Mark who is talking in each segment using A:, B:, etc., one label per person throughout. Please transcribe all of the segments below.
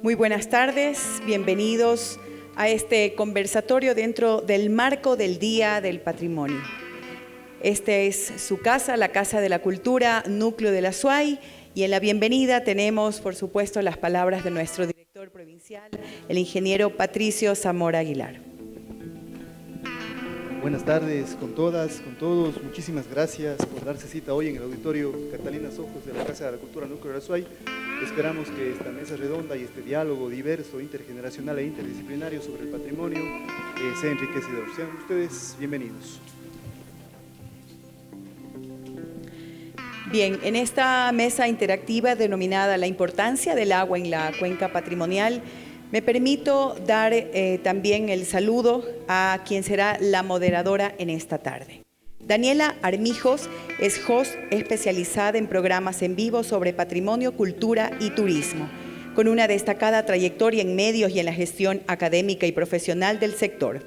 A: Muy buenas tardes, bienvenidos a este conversatorio dentro del marco del Día del Patrimonio. Esta es su casa, la Casa de la Cultura, Núcleo de la SUAY, y en la bienvenida tenemos, por supuesto, las palabras de nuestro director provincial, el ingeniero Patricio Zamora Aguilar.
B: Buenas tardes con todas, con todos. Muchísimas gracias por darse cita hoy en el auditorio Catalina Sojos de la Casa de la Cultura Núcleo de la SUAY. Esperamos que esta mesa redonda y este diálogo diverso, intergeneracional e interdisciplinario sobre el patrimonio sea enriquecedor. Sean ustedes bienvenidos.
A: Bien, en esta mesa interactiva denominada La importancia del agua en la cuenca patrimonial, me permito dar también el saludo a quien será la moderadora en esta tarde. Daniela Armijos es host especializada en programas en vivo sobre patrimonio, cultura y turismo, con una destacada trayectoria en medios y en la gestión académica y profesional del sector.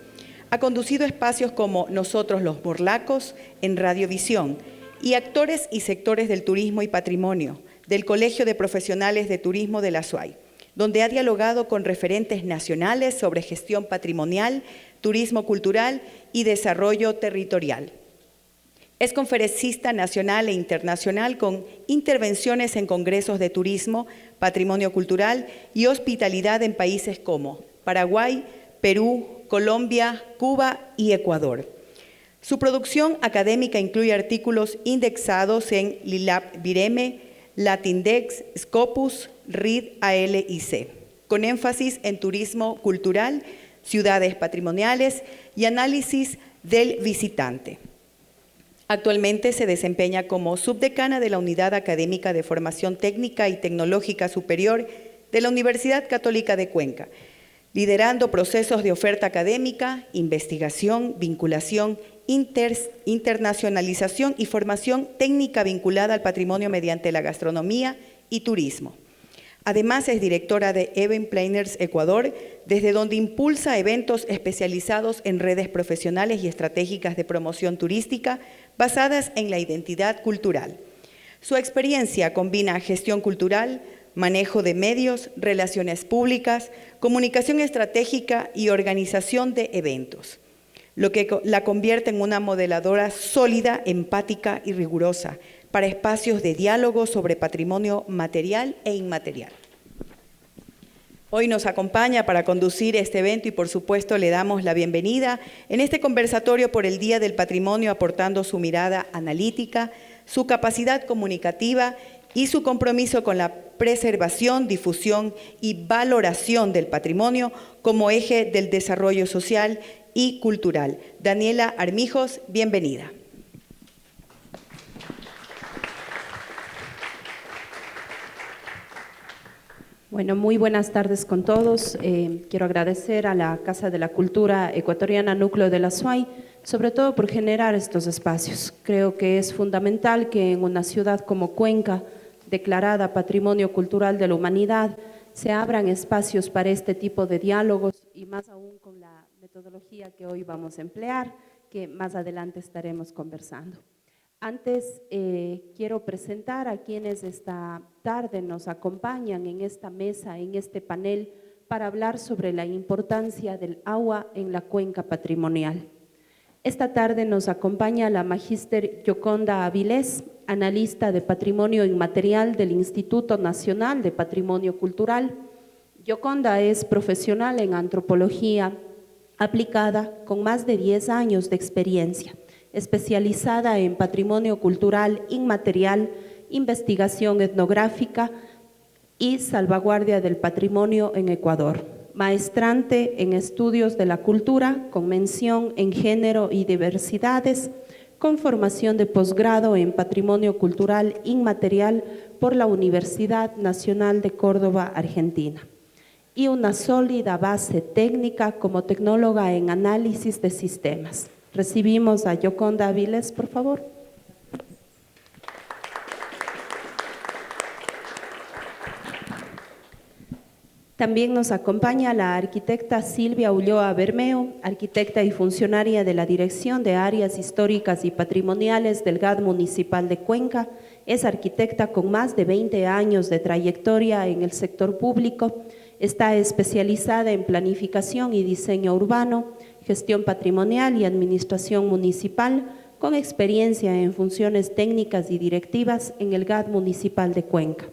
A: Ha conducido espacios como Nosotros los Morlacos en Radiovisión y Actores y Sectores del Turismo y Patrimonio del Colegio de Profesionales de Turismo de la SUAY, donde ha dialogado con referentes nacionales sobre gestión patrimonial, turismo cultural y desarrollo territorial. Es conferencista nacional e internacional con intervenciones en congresos de turismo, patrimonio cultural y hospitalidad en países como Paraguay, Perú, Colombia, Cuba y Ecuador. Su producción académica incluye artículos indexados en LILAB Vireme, Latindex, Scopus, RID ALIC, con énfasis en turismo cultural, ciudades patrimoniales y análisis del visitante. Actualmente se desempeña como subdecana de la Unidad Académica de Formación Técnica y Tecnológica Superior de la Universidad Católica de Cuenca, liderando procesos de oferta académica, investigación, vinculación, internacionalización y formación técnica vinculada al patrimonio mediante la gastronomía y turismo. Además, es directora de Event Planners Ecuador, desde donde impulsa eventos especializados en redes profesionales y estratégicas de promoción turística basadas en la identidad cultural. Su experiencia combina gestión cultural, manejo de medios, relaciones públicas, comunicación estratégica y organización de eventos, lo que la convierte en una modeladora sólida, empática y rigurosa para espacios de diálogo sobre patrimonio material e inmaterial. Hoy nos acompaña para conducir este evento y por supuesto le damos la bienvenida en este conversatorio por el Día del Patrimonio, aportando su mirada analítica, su capacidad comunicativa y su compromiso con la preservación, difusión y valoración del patrimonio como eje del desarrollo social y cultural. Daniela Armijos, bienvenida.
C: Bueno, muy buenas tardes con todos. Quiero agradecer a la Casa de la Cultura Ecuatoriana Núcleo de la SUAY, sobre todo por generar estos espacios. Creo que es fundamental que en una ciudad como Cuenca, declarada Patrimonio Cultural de la Humanidad, se abran espacios para este tipo de diálogos y más aún con la metodología que hoy vamos a emplear, que más adelante estaremos conversando. Antes quiero presentar a quienes esta tarde nos acompañan en esta mesa, en este panel, para hablar sobre la importancia del agua en la cuenca patrimonial. Esta tarde nos acompaña la magíster Yoconda Avilés, analista de patrimonio inmaterial del Instituto Nacional de Patrimonio Cultural. Yoconda es profesional en antropología aplicada con más de 10 años de experiencia, especializada en patrimonio cultural inmaterial, investigación etnográfica y salvaguardia del patrimonio en Ecuador. Maestrante en estudios de la cultura, con mención en género y diversidades, con formación de posgrado en patrimonio cultural inmaterial por la Universidad Nacional de Córdoba, Argentina, y una sólida base técnica como tecnóloga en análisis de sistemas. Recibimos a Yoconda Avilés, por favor. También nos acompaña la arquitecta Silvia Ulloa Bermeo, arquitecta y funcionaria de la Dirección de Áreas Históricas y Patrimoniales del GAD Municipal de Cuenca. Es arquitecta con más de 20 años de trayectoria en el sector público, Está especializada en planificación y diseño urbano, gestión patrimonial y administración municipal, con experiencia en funciones técnicas y directivas en el GAD municipal de Cuenca.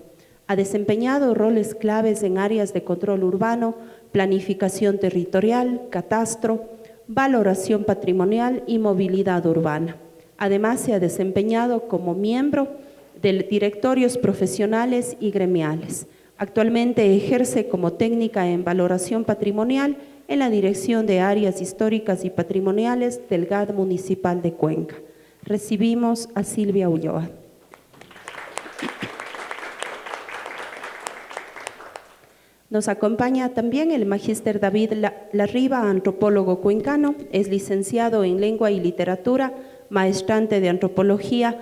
C: Ha desempeñado roles claves en áreas de control urbano, planificación territorial, catastro, valoración patrimonial y movilidad urbana. Además, se ha desempeñado como miembro de directorios profesionales y gremiales. Actualmente ejerce como técnica en valoración patrimonial en la Dirección de Áreas Históricas y Patrimoniales del GAD municipal de Cuenca. Recibimos a Silvia Ulloa. Nos acompaña también el magíster David Larriba, antropólogo cuencano, es licenciado en Lengua y Literatura, maestrante de Antropología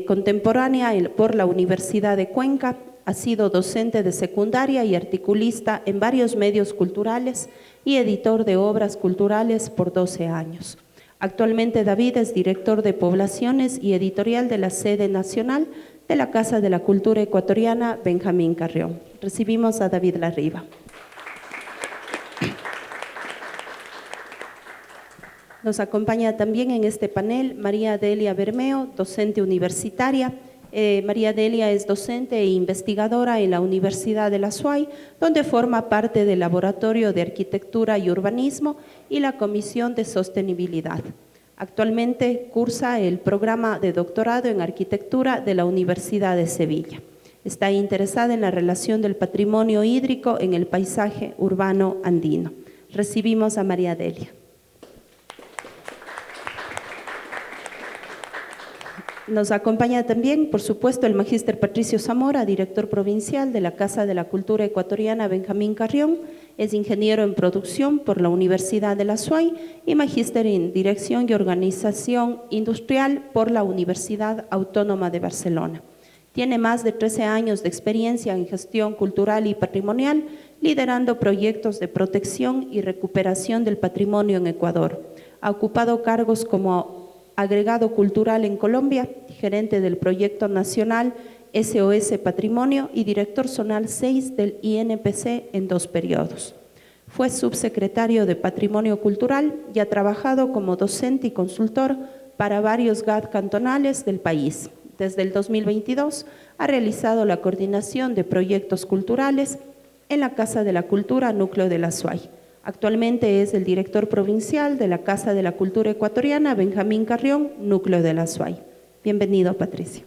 C: Contemporánea por la Universidad de Cuenca, ha sido docente de secundaria y articulista en varios medios culturales y editor de obras culturales por 12 años. Actualmente David es director de poblaciones y editorial de la sede nacional de la Casa de la Cultura Ecuatoriana Benjamín Carrión. Recibimos a David Larriba. Nos acompaña también en este panel María Delia Bermeo, docente universitaria. María Delia es docente e investigadora en la Universidad de la SUAY, donde forma parte del Laboratorio de Arquitectura y Urbanismo y la Comisión de Sostenibilidad. Actualmente cursa el programa de doctorado en Arquitectura de la Universidad de Sevilla. Está interesada en la relación del patrimonio hídrico en el paisaje urbano andino. Recibimos a María Delia. Nos acompaña también, por supuesto, el magíster Patricio Zamora, director provincial de la Casa de la Cultura Ecuatoriana Benjamín Carrión, es ingeniero en producción por la Universidad de la SUAY y magíster en dirección y organización industrial por la Universidad Autónoma de Barcelona. Tiene más de 13 años de experiencia en gestión cultural y patrimonial, liderando proyectos de protección y recuperación del patrimonio en Ecuador. Ha ocupado cargos como agregado cultural en Colombia, gerente del proyecto nacional SOS Patrimonio y director zonal 6 del INPC en 2 periodos. Fue subsecretario de Patrimonio Cultural y ha trabajado como docente y consultor para varios GAD cantonales del país. Desde el 2022 ha realizado la coordinación de proyectos culturales en la Casa de la Cultura Núcleo de la SUAY. Actualmente es el director provincial de la Casa de la Cultura Ecuatoriana Benjamín Carrión, Núcleo de la SUAY. Bienvenido, Patricio.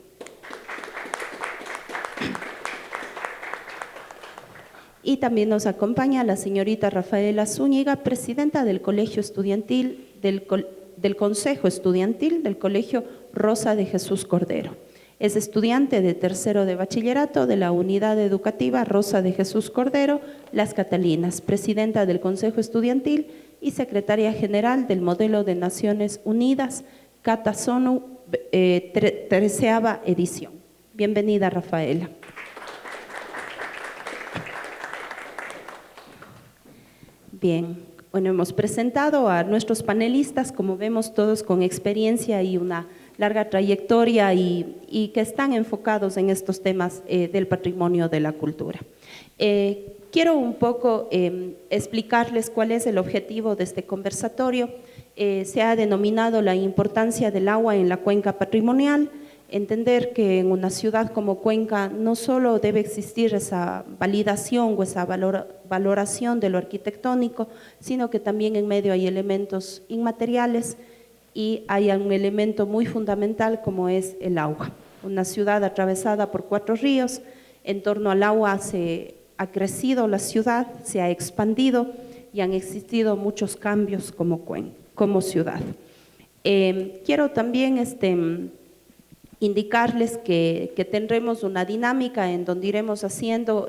C: Y también nos acompaña la señorita Rafaela Zúñiga, presidenta del Colegio Estudiantil, del Consejo Estudiantil del Colegio Rosa de Jesús Cordero. Es estudiante de tercero de bachillerato de la Unidad Educativa Rosa de Jesús Cordero, Las Catalinas, presidenta del Consejo Estudiantil y secretaria general del Modelo de Naciones Unidas, Catasonu, 13ª edición. Bienvenida, Rafaela. Bien, bueno, hemos presentado a nuestros panelistas, como vemos todos con experiencia y una larga trayectoria y que están enfocados en estos temas del patrimonio de la cultura. Quiero un poco explicarles cuál es el objetivo de este conversatorio. Se ha denominado la importancia del agua en la cuenca patrimonial, entender que en una ciudad como Cuenca no solo debe existir esa validación o esa valoración de lo arquitectónico, sino que también en medio hay elementos inmateriales y hay un elemento muy fundamental como es el agua. Una ciudad atravesada por 4 ríos, en torno al agua ha crecido la ciudad, se ha expandido y han existido muchos cambios como ciudad. Quiero también indicarles que tendremos una dinámica en donde iremos haciendo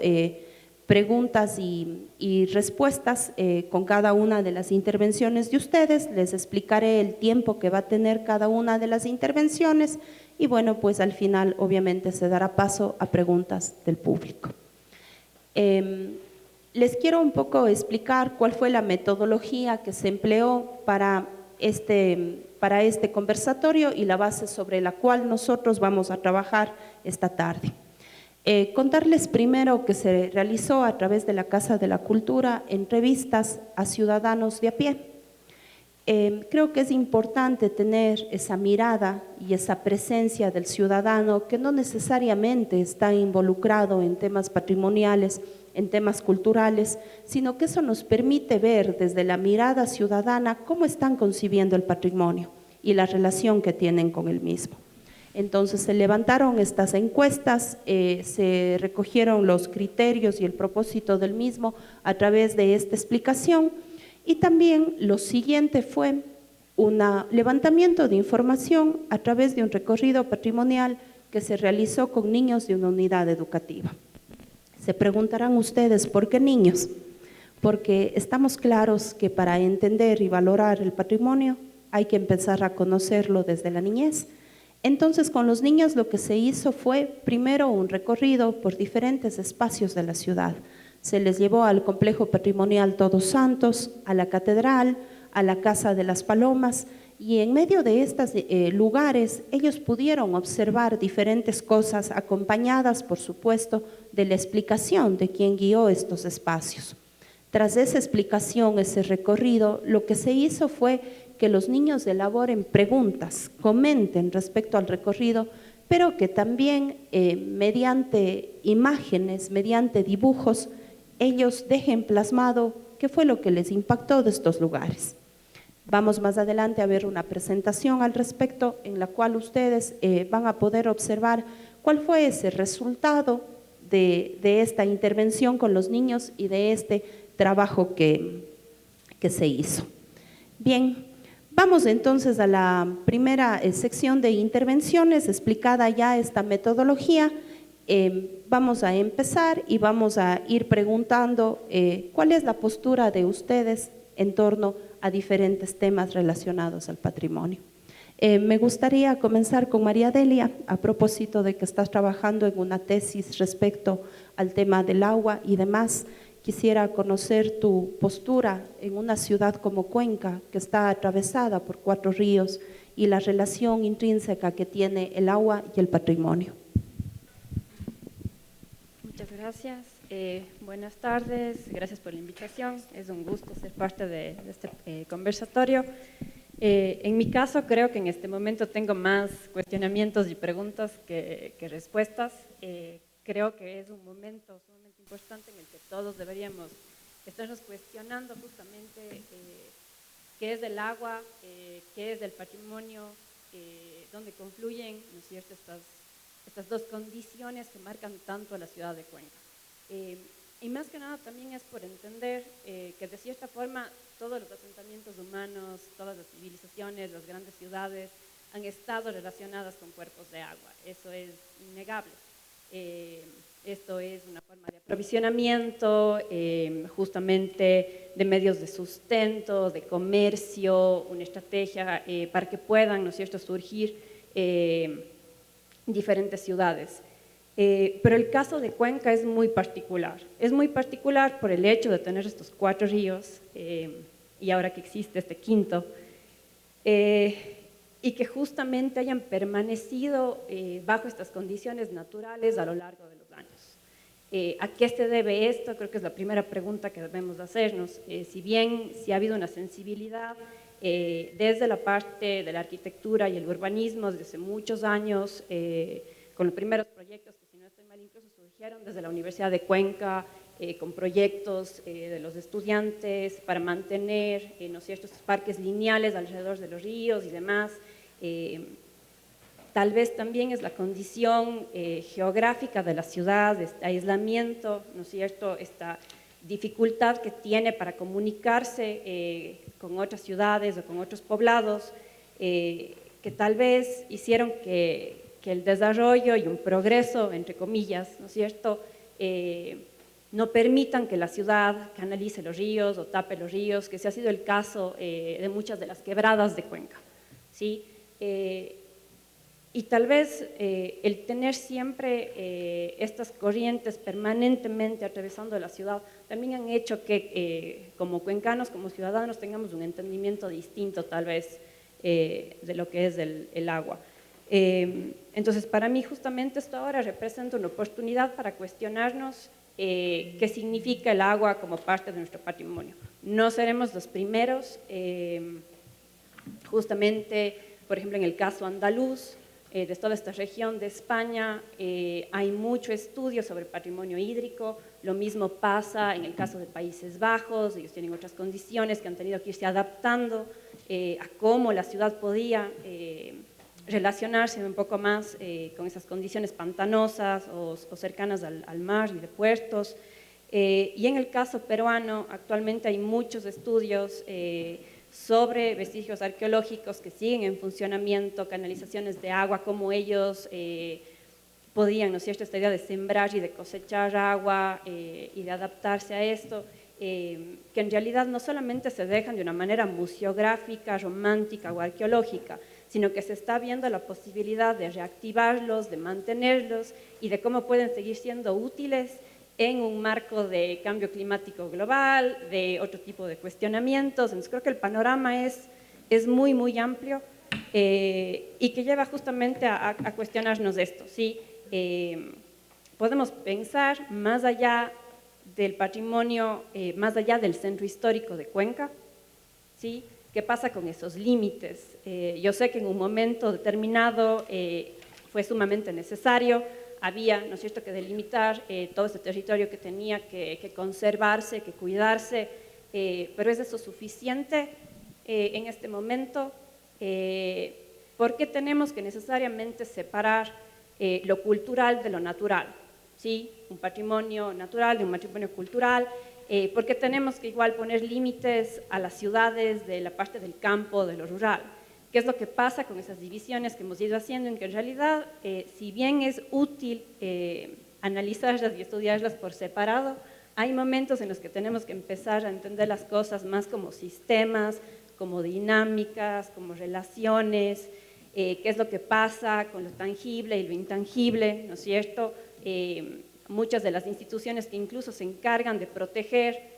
C: preguntas y respuestas con cada una de las intervenciones de ustedes. Les explicaré el tiempo que va a tener cada una de las intervenciones y bueno, pues al final obviamente se dará paso a preguntas del público. Les quiero un poco explicar cuál fue la metodología que se empleó para este conversatorio y la base sobre la cual nosotros vamos a trabajar esta tarde. Contarles primero que se realizó a través de la Casa de la Cultura entrevistas a ciudadanos de a pie. Creo que es importante tener esa mirada y esa presencia del ciudadano que no necesariamente está involucrado en temas patrimoniales, en temas culturales, sino que eso nos permite ver desde la mirada ciudadana cómo están concibiendo el patrimonio y la relación que tienen con el mismo. Entonces se levantaron estas encuestas, se recogieron los criterios y el propósito del mismo a través de esta explicación, y también lo siguiente fue un levantamiento de información a través de un recorrido patrimonial que se realizó con niños de una unidad educativa. Se preguntarán ustedes, ¿por qué niños? Porque estamos claros que para entender y valorar el patrimonio hay que empezar a conocerlo desde la niñez. Entonces, con los niños lo que se hizo fue primero un recorrido por diferentes espacios de la ciudad. Se les llevó al complejo patrimonial Todos Santos, a la catedral, a la Casa de las Palomas, y en medio de estos lugares ellos pudieron observar diferentes cosas acompañadas, por supuesto, de la explicación de quien guió estos espacios. Tras esa explicación, ese recorrido, lo que se hizo fue que los niños elaboren preguntas, comenten respecto al recorrido, pero que también mediante imágenes, mediante dibujos, ellos dejen plasmado qué fue lo que les impactó de estos lugares. Vamos más adelante a ver una presentación al respecto en la cual ustedes van a poder observar cuál fue ese resultado de esta intervención con los niños y de este trabajo que se hizo. Bien, vamos entonces a la primera sección de intervenciones, explicada ya esta metodología. Vamos a empezar y vamos a ir preguntando cuál es la postura de ustedes en torno a diferentes temas relacionados al patrimonio. Me gustaría comenzar con María Delia, a propósito de que estás trabajando en una tesis respecto al tema del agua y demás. Quisiera conocer tu postura en una ciudad como Cuenca, que está atravesada por 4 ríos, y la relación intrínseca que tiene el agua y el patrimonio.
D: Muchas gracias. Buenas tardes, gracias por la invitación. Es un gusto ser parte de este conversatorio. En mi caso, creo que en este momento tengo más cuestionamientos y preguntas que respuestas. Creo que es un momento sumamente importante en el que todos deberíamos estarnos cuestionando justamente qué es del agua, qué es del patrimonio, dónde confluyen, ¿no es cierto?, estas dos condiciones que marcan tanto a la ciudad de Cuenca. Y más que nada también es por entender que de cierta forma todos los asentamientos humanos, todas las civilizaciones, las grandes ciudades han estado relacionadas con cuerpos de agua. Eso es innegable. Esto es una forma de aprovisionamiento, justamente de medios de sustento, de comercio, una estrategia para que puedan, ¿no es cierto?, surgir diferentes ciudades. Pero el caso de Cuenca es muy particular. Es muy particular por el hecho de tener estos 4 ríos y ahora que existe este quinto, y que justamente hayan permanecido bajo estas condiciones naturales a lo largo de los años. ¿A qué se debe esto? Creo que es la primera pregunta que debemos hacernos. Si bien sí ha habido una sensibilidad desde la parte de la arquitectura y el urbanismo desde hace muchos años, con los primeros proyectos que, si no estoy mal, incluso surgieron desde la Universidad de Cuenca, con proyectos de los estudiantes para mantener, ¿no es cierto?, estos parques lineales alrededor de los ríos y demás. Tal vez también es la condición geográfica de la ciudad, este aislamiento, ¿no es cierto?, esta dificultad que tiene para comunicarse con otras ciudades o con otros poblados, que tal vez hicieron que el desarrollo y un progreso, entre comillas, ¿no es cierto?, no permitan que la ciudad canalice los ríos o tape los ríos, que ese ha sido el caso de muchas de las quebradas de Cuenca, ¿sí? Y tal vez el tener siempre estas corrientes permanentemente atravesando la ciudad también han hecho que como cuencanos, como ciudadanos, tengamos un entendimiento distinto tal vez de lo que es el agua. Entonces, para mí justamente esto ahora representa una oportunidad para cuestionarnos qué significa el agua como parte de nuestro patrimonio. No seremos los primeros, justamente, por ejemplo, en el caso andaluz, de toda esta región de España, hay mucho estudio sobre patrimonio hídrico. Lo mismo pasa en el caso de Países Bajos. Ellos tienen otras condiciones que han tenido que irse adaptando a cómo la ciudad podía relacionarse un poco más con esas condiciones pantanosas o cercanas al mar y de puertos. Y en el caso peruano, actualmente hay muchos estudios sobre vestigios arqueológicos que siguen en funcionamiento, canalizaciones de agua, cómo ellos podían, ¿no es cierto?, esta idea de sembrar y de cosechar agua y de adaptarse a esto, que en realidad no solamente se dejan de una manera museográfica, romántica o arqueológica, sino que se está viendo la posibilidad de reactivarlos, de mantenerlos y de cómo pueden seguir siendo útiles en un marco de cambio climático global, de otro tipo de cuestionamientos. Entonces creo que el panorama es muy, muy amplio y que lleva justamente a cuestionarnos esto, ¿sí? Podemos pensar más allá del patrimonio, más allá del centro histórico de Cuenca, ¿sí? ¿Qué pasa con esos límites? Yo sé que en un momento determinado fue sumamente necesario. Había, ¿no es cierto?, que delimitar todo este territorio que tenía que conservarse, que cuidarse, pero ¿es eso suficiente en este momento? ¿Por qué tenemos que necesariamente separar lo cultural de lo natural? ¿Sí? Un patrimonio natural de un patrimonio cultural. ¿Por qué tenemos que igual poner límites a las ciudades de la parte del campo, de lo rural? ¿Qué es lo que pasa con esas divisiones que hemos ido haciendo? En que en realidad, si bien es útil analizarlas y estudiarlas por separado, hay momentos en los que tenemos que empezar a entender las cosas más como sistemas, como dinámicas, como relaciones, qué es lo que pasa con lo tangible y lo intangible, ¿no es cierto? Muchas de las instituciones que incluso se encargan de proteger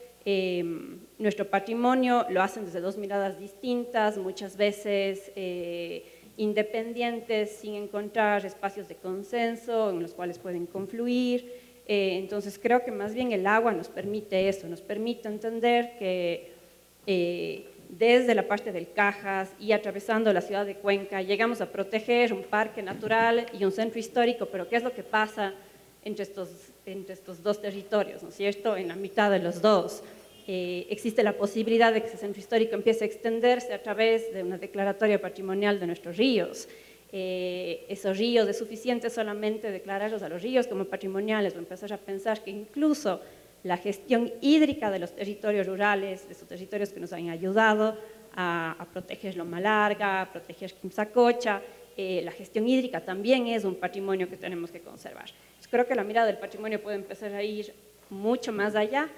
D: nuestro patrimonio lo hacen desde dos miradas distintas, muchas veces independientes, sin encontrar espacios de consenso en los cuales pueden confluir. Entonces creo que más bien el agua nos permite eso, nos permite entender que desde la parte del Cajas y atravesando la ciudad de Cuenca llegamos a proteger un parque natural y un centro histórico, pero ¿qué es lo que pasa entre estos dos territorios, ¿no es cierto?, en la mitad de los dos? Existe la posibilidad de que ese centro histórico empiece a extenderse a través de una declaratoria patrimonial de nuestros ríos. Esos ríos, ¿es suficiente solamente declararlos a los ríos como patrimoniales o empezar a pensar que incluso la gestión hídrica de los territorios rurales, de esos territorios que nos han ayudado a proteger Loma Larga, a proteger Quimsacocha, la gestión hídrica también es un patrimonio que tenemos que conservar? Creo que la mirada del patrimonio puede empezar a ir mucho más allá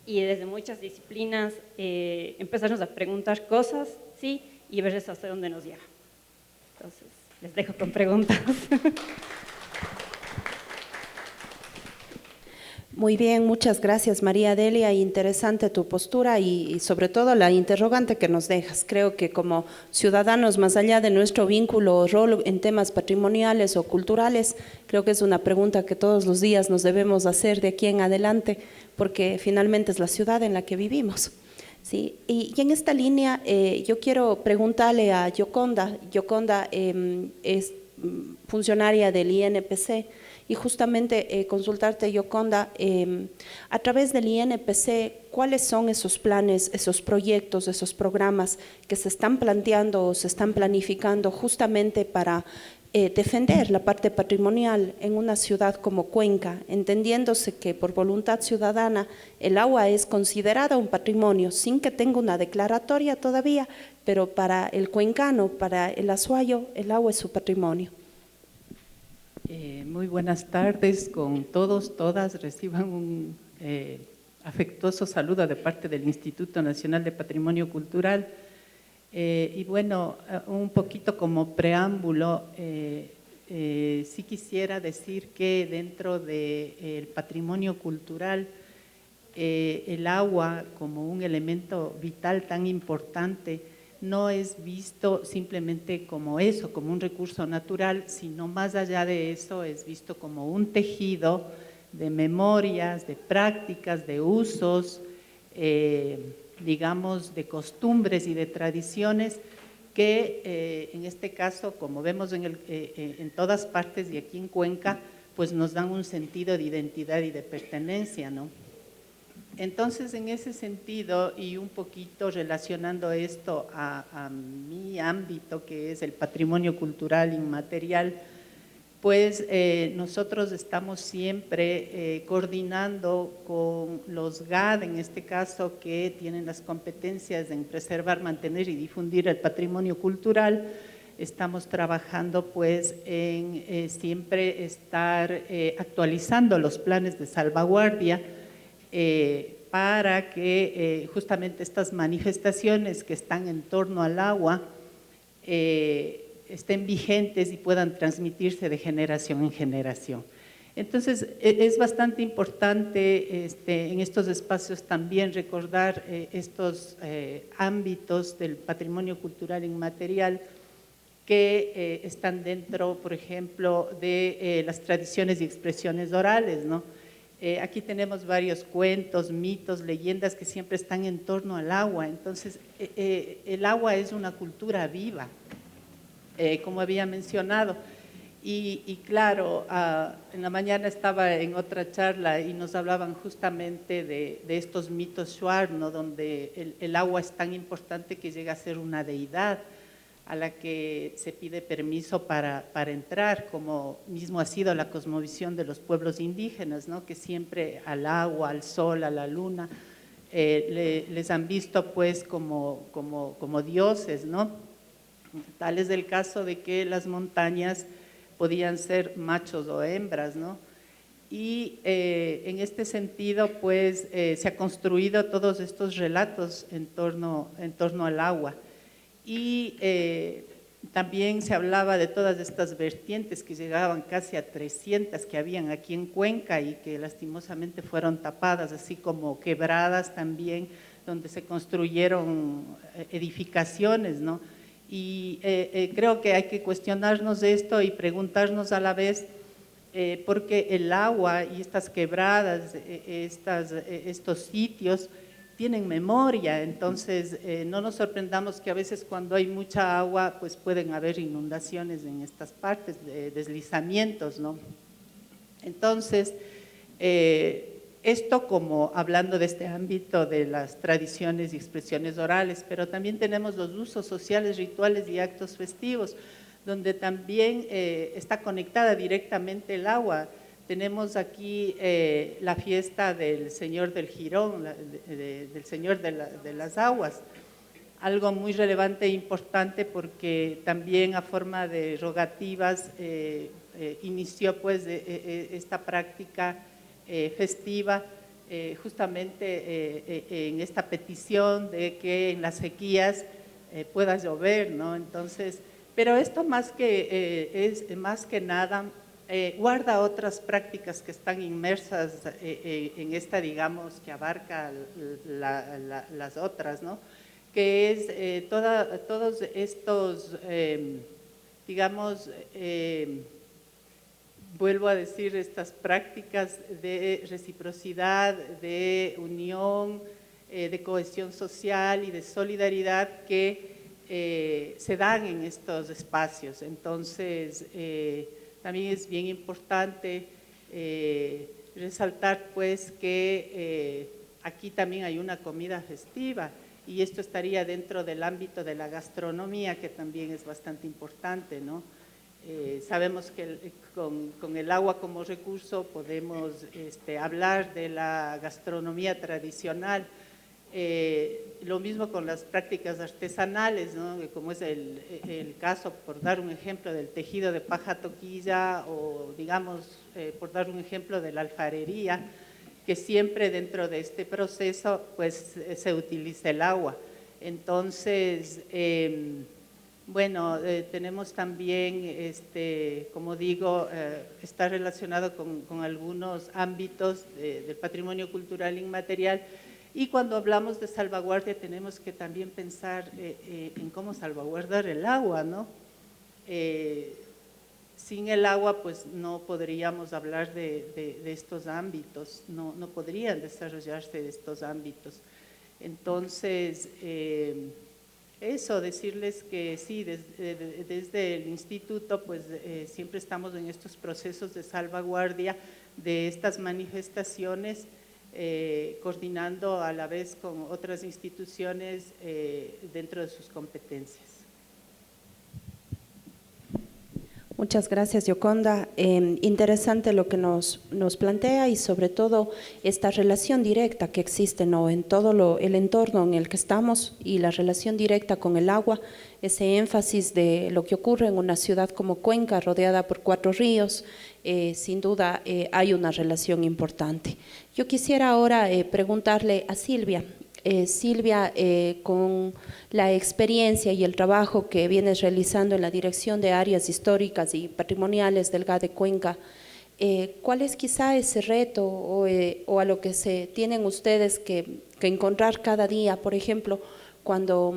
D: y desde muchas disciplinas empezarnos a preguntar cosas, ¿sí?, y ver eso hasta dónde nos lleva. Entonces, les dejo con preguntas.
C: Muy bien, muchas gracias María Delia, interesante tu postura y sobre todo la interrogante que nos dejas. Creo que como ciudadanos, más allá de nuestro vínculo o rol en temas patrimoniales o culturales, creo que es una pregunta que todos los días nos debemos hacer de aquí en adelante, porque finalmente es la ciudad en la que vivimos. Sí, y en esta línea yo quiero preguntarle a Yoconda. Yoconda es funcionaria del INPC y justamente consultarte, Yoconda, a través del INPC, ¿cuáles son esos planes, esos proyectos, esos programas que se están planteando o se están planificando justamente para defender la parte patrimonial en una ciudad como Cuenca, entendiéndose que por voluntad ciudadana el agua es considerada un patrimonio sin que tenga una declaratoria todavía, pero para el cuencano, para el azuayo, el agua es su patrimonio?
E: Muy buenas tardes con todos, todas. Reciban un afectuoso saludo de parte del Instituto Nacional de Patrimonio Cultural. Y bueno, un poquito como preámbulo, sí quisiera decir que dentro del patrimonio cultural, el agua como un elemento vital tan importante no es visto simplemente como eso, como un recurso natural, sino más allá de eso es visto como un tejido de memorias, de prácticas, de usos, digamos, de costumbres y de tradiciones que en este caso, como vemos en todas partes y aquí en Cuenca, pues nos dan un sentido de identidad y de pertenencia, ¿no? Entonces, en ese sentido, y un poquito relacionando esto a mi ámbito, que es el patrimonio cultural inmaterial, pues nosotros estamos siempre coordinando con los GAD, en este caso, que tienen las competencias en preservar, mantener y difundir el patrimonio cultural. Estamos trabajando pues en siempre estar actualizando los planes de salvaguardia para que justamente estas manifestaciones que están en torno al agua estén vigentes y puedan transmitirse de generación en generación. Entonces, es bastante importante en estos espacios también recordar estos ámbitos del patrimonio cultural inmaterial que están dentro, por ejemplo, de las tradiciones y expresiones orales, ¿no? Aquí tenemos varios cuentos, mitos, leyendas que siempre están en torno al agua. Entonces, el agua es una cultura viva, como había mencionado. Y claro, en la mañana estaba en otra charla y nos hablaban justamente de estos mitos shuar, ¿no? Donde el agua es tan importante que llega a ser una deidad a la que se pide permiso para entrar, como mismo ha sido la cosmovisión de los pueblos indígenas, ¿no? Que siempre al agua, al sol, a la luna, les han visto pues como dioses, ¿no? Tal es el caso de que las montañas podían ser machos o hembras, ¿no? Y en este sentido, pues, se ha construido todos estos relatos en torno al agua. Y también se hablaba de todas estas vertientes que llegaban casi a 300 que habían aquí en Cuenca y que lastimosamente fueron tapadas, así como quebradas también, donde se construyeron edificaciones, ¿no? Y creo que hay que cuestionarnos esto y preguntarnos a la vez porque el agua y estas quebradas, estos sitios tienen memoria, entonces no nos sorprendamos que a veces cuando hay mucha agua pues pueden haber inundaciones en estas partes, deslizamientos, ¿no? Entonces, esto como hablando de este ámbito de las tradiciones y expresiones orales, pero también tenemos los usos sociales, rituales y actos festivos, donde también está conectada directamente el agua. Tenemos aquí la fiesta del Señor del Jirón, del Señor de las Aguas, algo muy relevante e importante porque también a forma de rogativas inició pues esta práctica festiva justamente en esta petición de que en las sequías pueda llover, ¿no? Entonces, pero esto más que nada guarda otras prácticas que están inmersas en esta, digamos, que abarca las otras, ¿no? Que es todos estos, digamos, vuelvo a decir, estas prácticas de reciprocidad, de unión, de cohesión social y de solidaridad que se dan en estos espacios. Entonces, también es bien importante resaltar pues que aquí también hay una comida festiva y esto estaría dentro del ámbito de la gastronomía, que también es bastante importante, ¿no? Sabemos que con el agua como recurso podemos hablar de la gastronomía tradicional, lo mismo con las prácticas artesanales, ¿no? Como es el caso, por dar un ejemplo, del tejido de paja toquilla o digamos, por dar un ejemplo, de la alfarería, que siempre dentro de este proceso pues se utiliza el agua. Entonces, bueno, tenemos también, como digo, está relacionado con algunos ámbitos del patrimonio cultural inmaterial Y cuando hablamos de salvaguardia tenemos que también pensar en cómo salvaguardar el agua, ¿no? Sin el agua, pues no podríamos hablar de estos ámbitos, no podrían desarrollarse estos ámbitos. Entonces, eso, decirles que sí, desde el instituto, pues siempre estamos en estos procesos de salvaguardia de estas manifestaciones, coordinando a la vez con otras instituciones dentro de sus competencias.
C: Muchas gracias, Yoconda. Interesante lo que nos plantea y sobre todo esta relación directa que existe, ¿no?, en todo el entorno en el que estamos y la relación directa con el agua, ese énfasis de lo que ocurre en una ciudad como Cuenca, rodeada por 4 ríos, sin duda hay una relación importante. Yo quisiera ahora preguntarle a Silvia. Silvia, con la experiencia y el trabajo que vienes realizando en la Dirección de Áreas Históricas y Patrimoniales del GAD de Cuenca, ¿cuál es quizá ese reto o a lo que se tienen ustedes que encontrar cada día, por ejemplo, cuando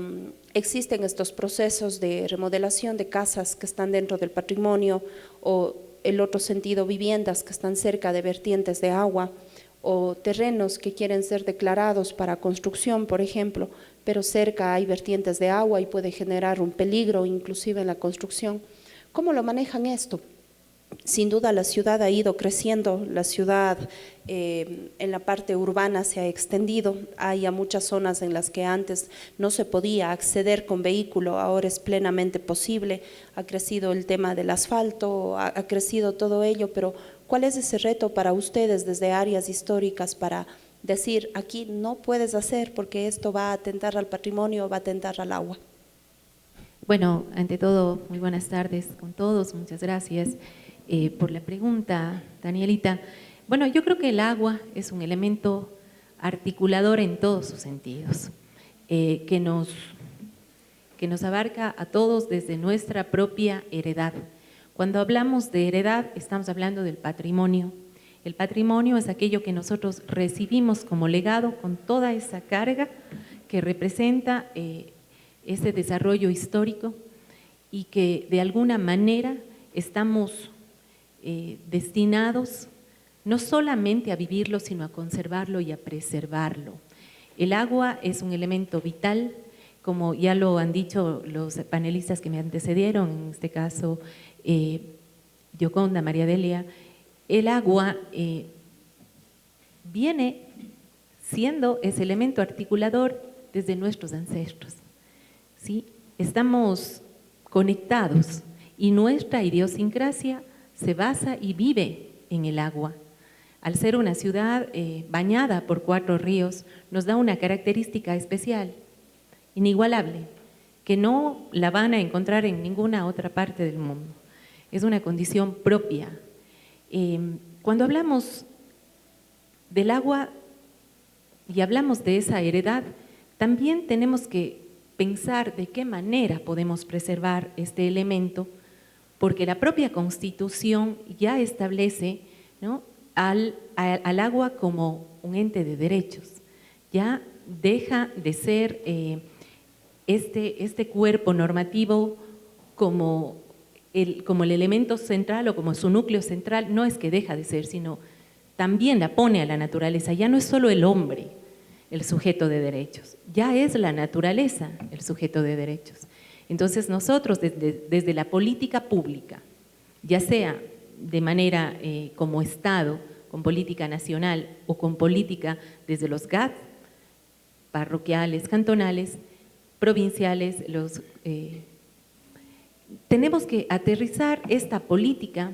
C: existen estos procesos de remodelación de casas que están dentro del patrimonio o, el otro sentido, viviendas que están cerca de vertientes de agua, o terrenos que quieren ser declarados para construcción, por ejemplo, pero cerca hay vertientes de agua y puede generar un peligro inclusive en la construcción? ¿Cómo lo manejan esto? Sin duda la ciudad ha ido creciendo, la ciudad en la parte urbana se ha extendido, hay ya muchas zonas en las que antes no se podía acceder con vehículo, ahora es plenamente posible, ha crecido el tema del asfalto, ha crecido todo ello, pero ¿cuál es ese reto para ustedes desde áreas históricas para decir aquí no puedes hacer porque esto va a atentar al patrimonio, va a atentar al agua?
F: Bueno, ante todo, muy buenas tardes con todos, muchas gracias por la pregunta, Danielita. Bueno, yo creo que el agua es un elemento articulador en todos sus sentidos, que nos abarca a todos desde nuestra propia heredad. Cuando hablamos de heredad, estamos hablando del patrimonio. El patrimonio es aquello que nosotros recibimos como legado con toda esa carga que representa ese desarrollo histórico y que de alguna manera estamos destinados no solamente a vivirlo, sino a conservarlo y a preservarlo. El agua es un elemento vital, como ya lo han dicho los panelistas que me antecedieron, en este caso Yoconda, María Delia. El agua viene siendo ese elemento articulador desde nuestros ancestros, ¿sí? Estamos conectados y nuestra idiosincrasia se basa y vive en el agua. Al ser una ciudad bañada por 4 ríos, nos da una característica especial, inigualable, que no la van a encontrar en ninguna otra parte del mundo. Es una condición propia. Cuando hablamos del agua y hablamos de esa heredad, también tenemos que pensar de qué manera podemos preservar este elemento, porque la propia Constitución ya establece, ¿no?, al agua como un ente de derechos. Ya deja de ser este cuerpo normativo como el elemento central o como su núcleo central. No es que deja de ser, sino también la pone a la naturaleza. Ya no es solo el hombre el sujeto de derechos, ya es la naturaleza el sujeto de derechos. Entonces nosotros desde la política pública, ya sea de manera como Estado, con política nacional o con política desde los GAD, parroquiales, cantonales, provinciales, tenemos que aterrizar esta política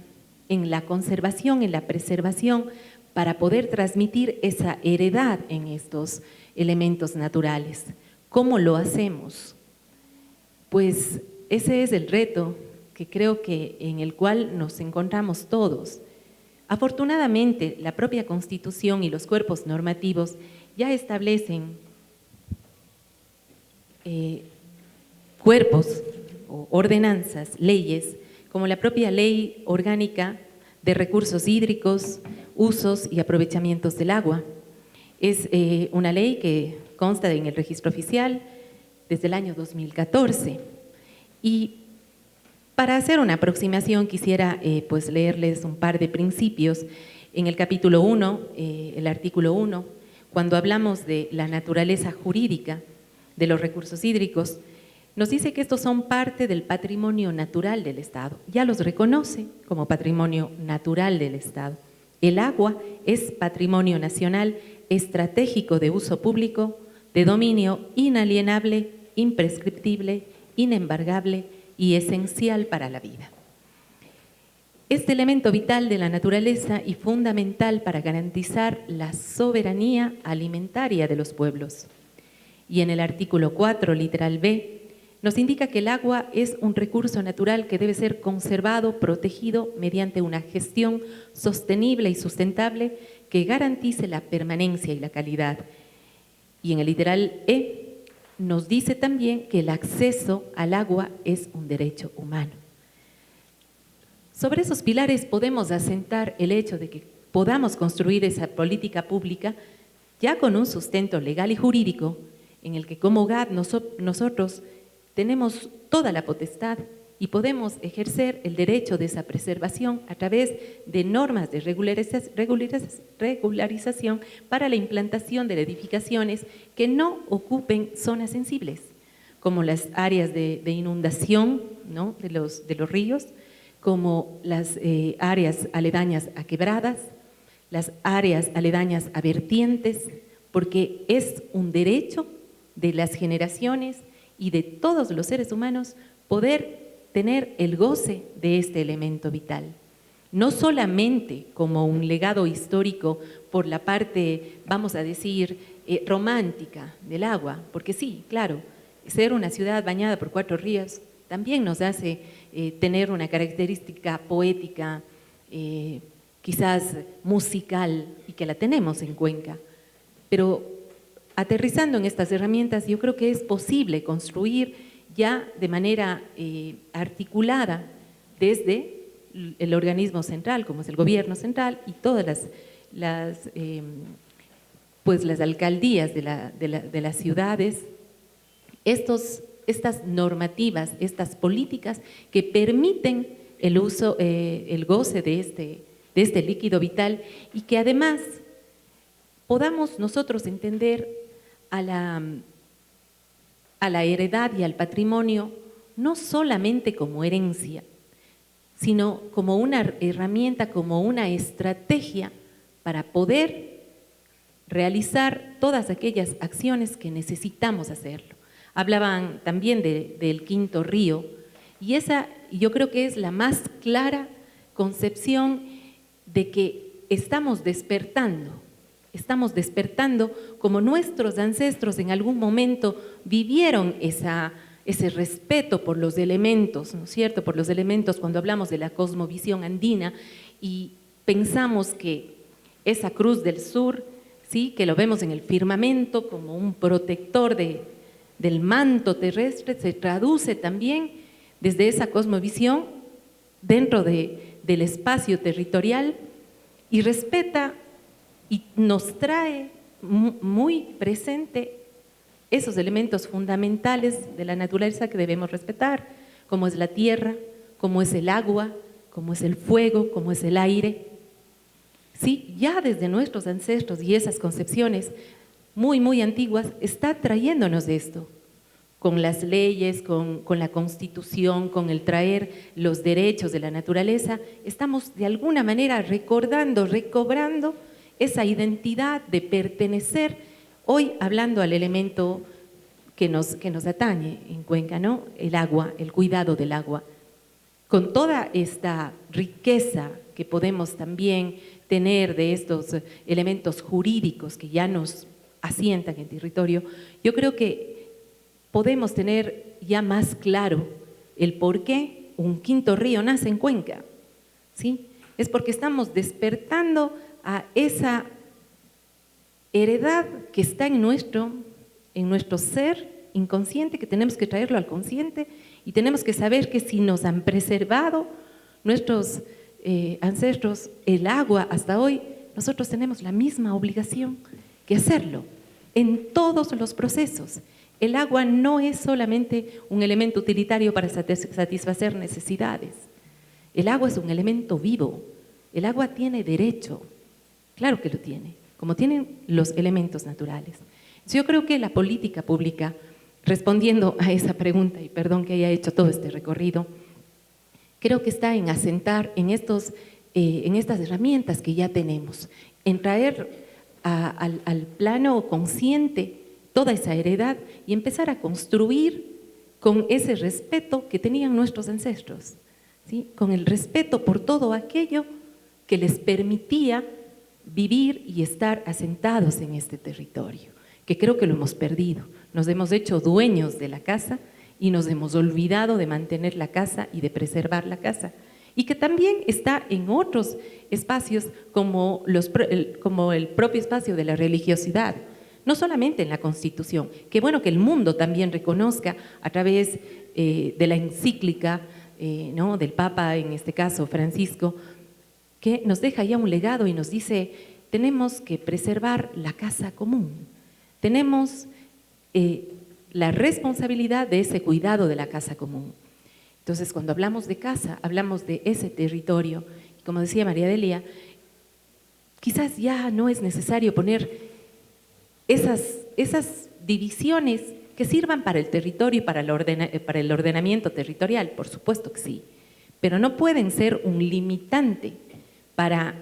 F: en la conservación, en la preservación, para poder transmitir esa heredad en estos elementos naturales. ¿Cómo lo hacemos? Pues ese es el reto que creo que en el cual nos encontramos todos. Afortunadamente, la propia Constitución y los cuerpos normativos ya establecen cuerpos o ordenanzas, leyes, como la propia Ley Orgánica de Recursos Hídricos, Usos y Aprovechamientos del Agua. Es una ley que consta en el registro oficial desde el año 2014. Y para hacer una aproximación quisiera pues leerles un par de principios. En el capítulo 1, el artículo 1, cuando hablamos de la naturaleza jurídica de los recursos hídricos, nos dice que estos son parte del patrimonio natural del Estado. Ya los reconoce como patrimonio natural del Estado. El agua es patrimonio nacional estratégico de uso público, de dominio inalienable, imprescriptible, inembargable y esencial para la vida. Este elemento vital de la naturaleza y fundamental para garantizar la soberanía alimentaria de los pueblos. Y en el artículo 4, literal B, nos indica que el agua es un recurso natural que debe ser conservado, protegido mediante una gestión sostenible y sustentable que garantice la permanencia y la calidad. Y en el literal E nos dice también que el acceso al agua es un derecho humano. Sobre esos pilares podemos asentar el hecho de que podamos construir esa política pública ya con un sustento legal y jurídico en el que como GAD nosotros tenemos toda la potestad y podemos ejercer el derecho de esa preservación a través de normas de regularización para la implantación de edificaciones que no ocupen zonas sensibles, como las áreas de inundación, ¿no?, de los ríos, como las áreas aledañas a quebradas, las áreas aledañas a vertientes, porque es un derecho de las generaciones y de todos los seres humanos poder tener el goce de este elemento vital. No solamente como un legado histórico por la parte, vamos a decir, romántica del agua, porque sí, claro, ser una ciudad bañada por 4 ríos también nos hace tener una característica poética, quizás musical, y que la tenemos en Cuenca. Pero aterrizando en estas herramientas, yo creo que es posible construir ya de manera articulada desde el organismo central, como es el gobierno central, y todas las alcaldías de las ciudades, estas normativas, estas políticas que permiten el uso, el goce de este líquido vital, y que además podamos nosotros entender a la heredad y al patrimonio no solamente como herencia, sino como una herramienta, como una estrategia para poder realizar todas aquellas acciones que necesitamos hacerlo. Hablaban también del quinto río, y esa yo creo que es la más clara concepción de que estamos despertando como nuestros ancestros en algún momento vivieron ese respeto por los elementos, ¿no es cierto?, por los elementos cuando hablamos de la cosmovisión andina, y pensamos que esa cruz del sur, ¿sí?, que lo vemos en el firmamento como un protector del manto terrestre, se traduce también desde esa cosmovisión dentro del espacio territorial y respeta y nos trae muy presente esos elementos fundamentales de la naturaleza que debemos respetar, como es la tierra, como es el agua, como es el fuego, como es el aire. Sí, ya desde nuestros ancestros y esas concepciones muy antiguas está trayéndonos esto, con las leyes, con la Constitución, con el traer los derechos de la naturaleza. Estamos de alguna manera recordando, recobrando esa identidad de pertenecer, hoy hablando al elemento que nos atañe en Cuenca, ¿no?, el agua, el cuidado del agua. Con toda esta riqueza que podemos también tener de estos elementos jurídicos que ya nos asientan en territorio, yo creo que podemos tener ya más claro el por qué un quinto río nace en Cuenca, ¿sí? Es porque estamos despertando a esa heredad que está en nuestro ser inconsciente, que tenemos que traerlo al consciente, y tenemos que saber que si nos han preservado nuestros ancestros el agua hasta hoy, nosotros tenemos la misma obligación que hacerlo en todos los procesos. El agua no es solamente un elemento utilitario para satisfacer necesidades. El agua es un elemento vivo. El agua tiene derecho. Claro que lo tiene, como tienen los elementos naturales. Yo creo que la política pública, respondiendo a esa pregunta, y perdón que haya hecho todo este recorrido, creo que está en asentar en estas herramientas que ya tenemos, en traer al plano consciente toda esa heredad y empezar a construir con ese respeto que tenían nuestros ancestros, ¿sí? Con el respeto por todo aquello que les permitía vivir y estar asentados en este territorio, que creo que lo hemos perdido. Nos hemos hecho dueños de la casa y nos hemos olvidado de mantener la casa y de preservar la casa, y que también está en otros espacios como el propio espacio de la religiosidad, no solamente en la Constitución. Qué bueno que el mundo también reconozca a través de la encíclica ¿no? del Papa, en este caso Francisco, que nos deja ya un legado y nos dice, tenemos que preservar la casa común, tenemos la responsabilidad de ese cuidado de la casa común. Entonces, cuando hablamos de casa, hablamos de ese territorio, y como decía María Delia, quizás ya no es necesario poner esas divisiones que sirvan para el territorio y para el ordenamiento territorial, por supuesto que sí, pero no pueden ser un limitante para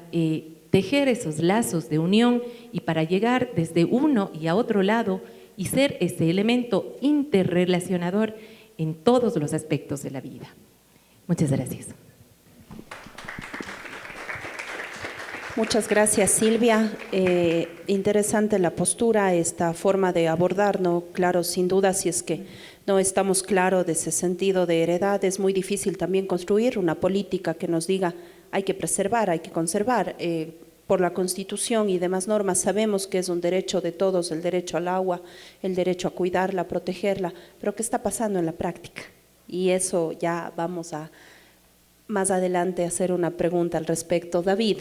F: tejer esos lazos de unión y para llegar desde uno y a otro lado y ser ese elemento interrelacionador en todos los aspectos de la vida. Muchas gracias.
C: Muchas gracias, Silvia. Interesante la postura, esta forma de abordar, ¿no? Claro, sin duda, si es que no estamos claros de ese sentido de heredad, es muy difícil también construir una política que nos diga hay que preservar, hay que conservar. Por la Constitución y demás normas sabemos que es un derecho de todos, el derecho al agua, el derecho a cuidarla, a protegerla, pero ¿qué está pasando en la práctica? Y eso ya vamos a más adelante hacer una pregunta al respecto. David,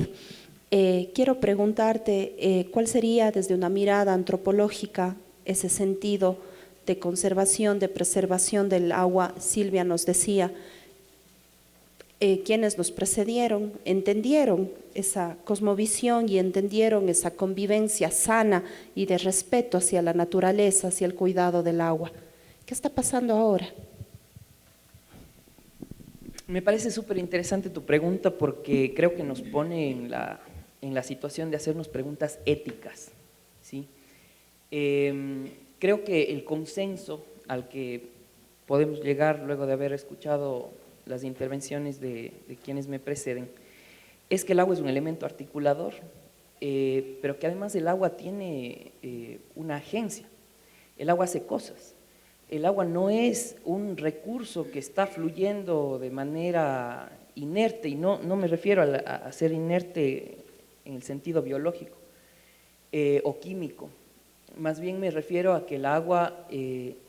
C: quiero preguntarte cuál sería desde una mirada antropológica ese sentido de conservación, de preservación del agua. Silvia nos decía, quienes nos precedieron entendieron esa cosmovisión y entendieron esa convivencia sana y de respeto hacia la naturaleza, hacia el cuidado del agua. ¿Qué está pasando ahora?
G: Me parece súper interesante tu pregunta porque creo que nos pone en la situación de hacernos preguntas éticas, ¿sí? Creo que el consenso al que podemos llegar luego de haber escuchado las intervenciones de quienes me preceden, es que el agua es un elemento articulador, pero que además el agua tiene una agencia. El agua hace cosas. El agua no es un recurso que está fluyendo de manera inerte, y no me refiero a ser inerte en el sentido biológico o químico. Más bien me refiero a que el agua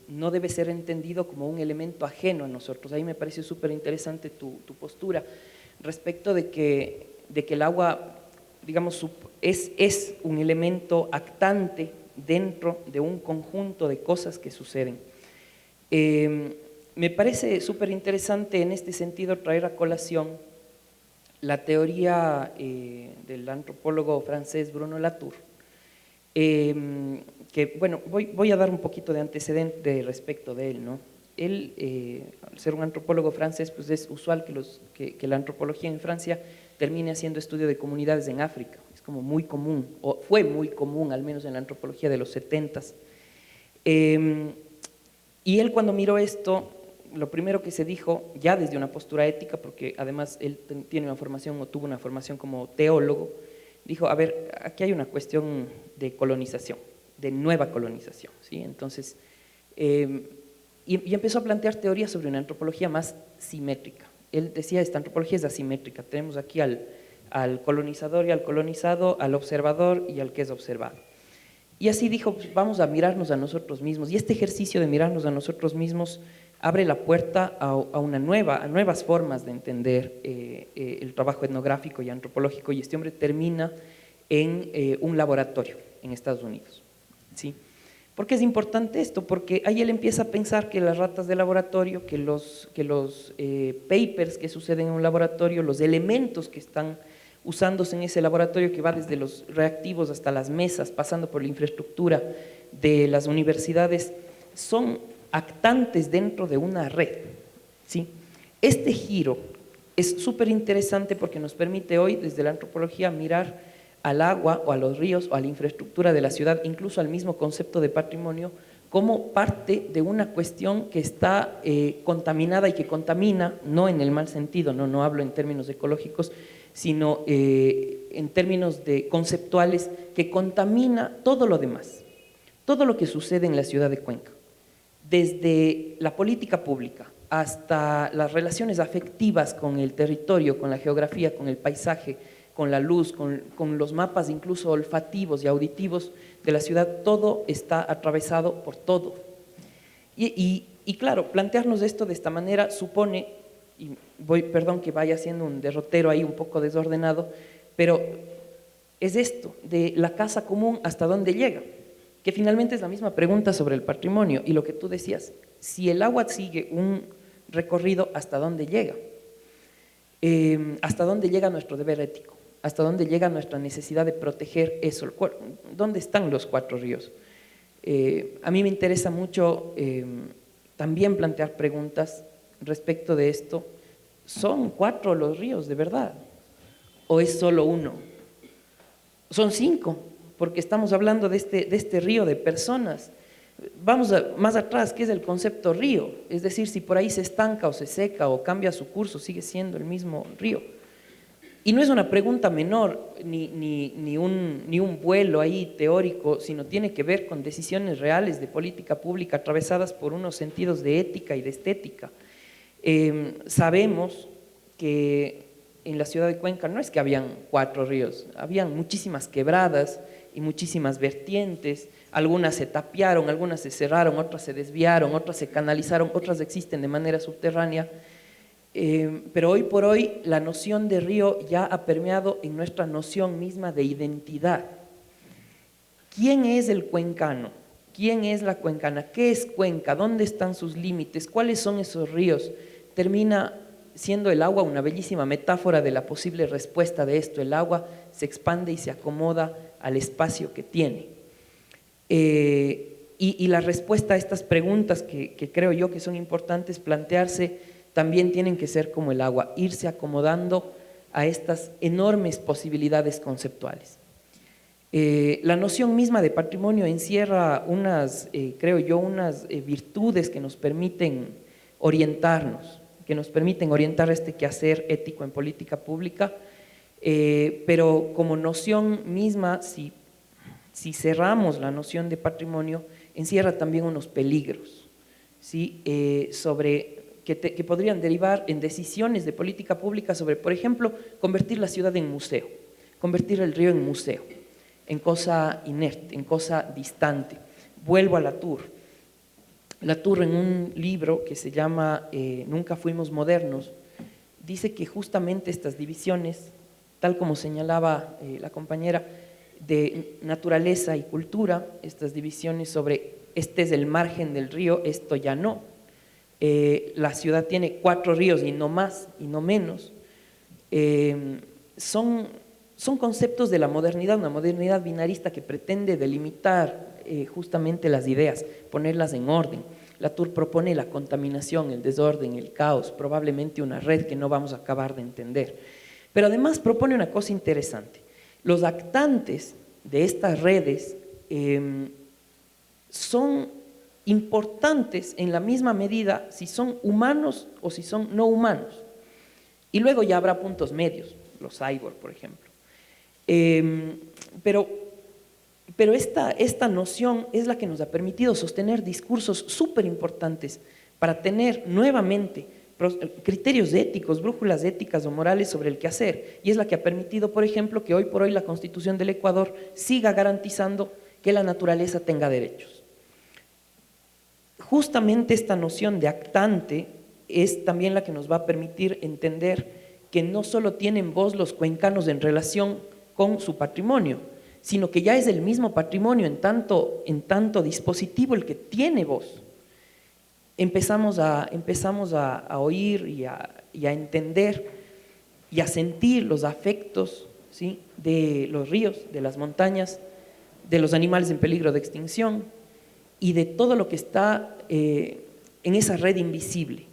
G: no debe ser entendido como un elemento ajeno a nosotros. Ahí me parece súper interesante tu postura respecto de que el agua, digamos, es un elemento actante dentro de un conjunto de cosas que suceden. Me parece súper interesante en este sentido traer a colación la teoría del antropólogo francés Bruno Latour, que, bueno, voy a dar un poquito de antecedente respecto de él, ¿no? Él, al ser un antropólogo francés, pues es usual que la antropología en Francia termine haciendo estudio de comunidades en África. Es como muy común, o fue muy común, al menos en la antropología de los 70s. Y él, cuando miró esto, lo primero que se dijo, ya desde una postura ética, porque además él tiene una formación o tuvo una formación como teólogo, dijo, a ver, aquí hay una cuestión de colonización, de nueva colonización, ¿sí? Entonces, y empezó a plantear teorías sobre una antropología más simétrica. Él decía, esta antropología es asimétrica, tenemos aquí al colonizador y al colonizado, al observador y al que es observado. Y así dijo, pues vamos a mirarnos a nosotros mismos, y este ejercicio de mirarnos a nosotros mismos abre la puerta a nuevas formas de entender el trabajo etnográfico y antropológico, y este hombre termina en un laboratorio. en Estados Unidos. ¿Sí? ¿Por qué es importante esto? Porque ahí él empieza a pensar que las ratas de laboratorio, que los papers que suceden en un laboratorio, los elementos que están usándose en ese laboratorio, que va desde los reactivos hasta las mesas, pasando por la infraestructura de las universidades, son actantes dentro de una red. ¿Sí? Este giro es súper interesante porque nos permite hoy, desde la antropología, mirar al agua o a los ríos o a la infraestructura de la ciudad, incluso al mismo concepto de patrimonio, como parte de una cuestión que está contaminada y que contamina, no en el mal sentido, no hablo en términos ecológicos, sino en términos conceptuales, que contamina todo lo demás, todo lo que sucede en la ciudad de Cuenca, desde la política pública hasta las relaciones afectivas con el territorio, con la geografía, con el paisaje, con la luz, con los mapas incluso olfativos y auditivos de la ciudad, todo está atravesado por todo. Y claro, plantearnos esto de esta manera supone, y perdón que vaya haciendo un derrotero ahí un poco desordenado, pero es esto, de la casa común hasta dónde llega, que finalmente es la misma pregunta sobre el patrimonio y lo que tú decías, si el agua sigue un recorrido, ¿hasta dónde llega? ¿Hasta dónde llega nuestro deber ético? ¿Hasta dónde llega nuestra necesidad de proteger eso? ¿Dónde están los 4 ríos? A mí me interesa mucho también plantear preguntas respecto de esto. ¿Son 4 los ríos de verdad? ¿O es solo uno? Son 5, porque estamos hablando de este río de personas. Vamos más atrás, ¿qué es el concepto río? Es decir, si por ahí se estanca o se seca o cambia su curso, sigue siendo el mismo río. Y no es una pregunta menor, ni un vuelo ahí teórico, sino tiene que ver con decisiones reales de política pública atravesadas por unos sentidos de ética y de estética. Sabemos que en la ciudad de Cuenca no es que habían 4 ríos, habían muchísimas quebradas y muchísimas vertientes, algunas se tapiaron, algunas se cerraron, otras se desviaron, otras se canalizaron, otras existen de manera subterránea. Pero hoy por hoy la noción de río ya ha permeado en nuestra noción misma de identidad. ¿Quién es el cuencano? ¿Quién es la cuencana? ¿Qué es Cuenca? ¿Dónde están sus límites? ¿Cuáles son esos ríos? Termina siendo el agua una bellísima metáfora de la posible respuesta de esto. El agua se expande y se acomoda al espacio que tiene. Y la respuesta a estas preguntas que creo yo que son importantes plantearse también tienen que ser como el agua, irse acomodando a estas enormes posibilidades conceptuales. La noción misma de patrimonio encierra creo yo, unas virtudes que nos permiten orientarnos, que nos permiten orientar este quehacer ético en política pública, pero como noción misma, si cerramos la noción de patrimonio, encierra también unos peligros, ¿sí? Que podrían derivar en decisiones de política pública sobre, por ejemplo, convertir la ciudad en museo, convertir el río en museo, en cosa inerte, en cosa distante. Vuelvo a Latour. Latour, en un libro que se llama Nunca fuimos modernos, dice que justamente estas divisiones, tal como señalaba la compañera, de naturaleza y cultura, estas divisiones sobre este es el margen del río, esto ya no. La ciudad tiene 4 ríos y no más y no menos. Son conceptos de la modernidad, una modernidad binarista que pretende delimitar justamente las ideas, ponerlas en orden. Latour propone la contaminación, el desorden, el caos, probablemente una red que no vamos a acabar de entender. Pero además propone una cosa interesante. Los actantes de estas redes son importantes en la misma medida si son humanos o si son no humanos. Y luego ya habrá puntos medios, los cyborg, por ejemplo. Pero esta noción es la que nos ha permitido sostener discursos súper importantes para tener nuevamente criterios éticos, brújulas éticas o morales sobre el quehacer, y es la que ha permitido, por ejemplo, que hoy por hoy la Constitución del Ecuador siga garantizando que la naturaleza tenga derechos. Justamente esta noción de actante es también la que nos va a permitir entender que no solo tienen voz los cuencanos en relación con su patrimonio, sino que ya es el mismo patrimonio en tanto dispositivo el que tiene voz. Empezamos a oír y a entender y a sentir los afectos, ¿sí?, de los ríos, de las montañas, de los animales en peligro de extinción y de todo lo que está en esa red invisible.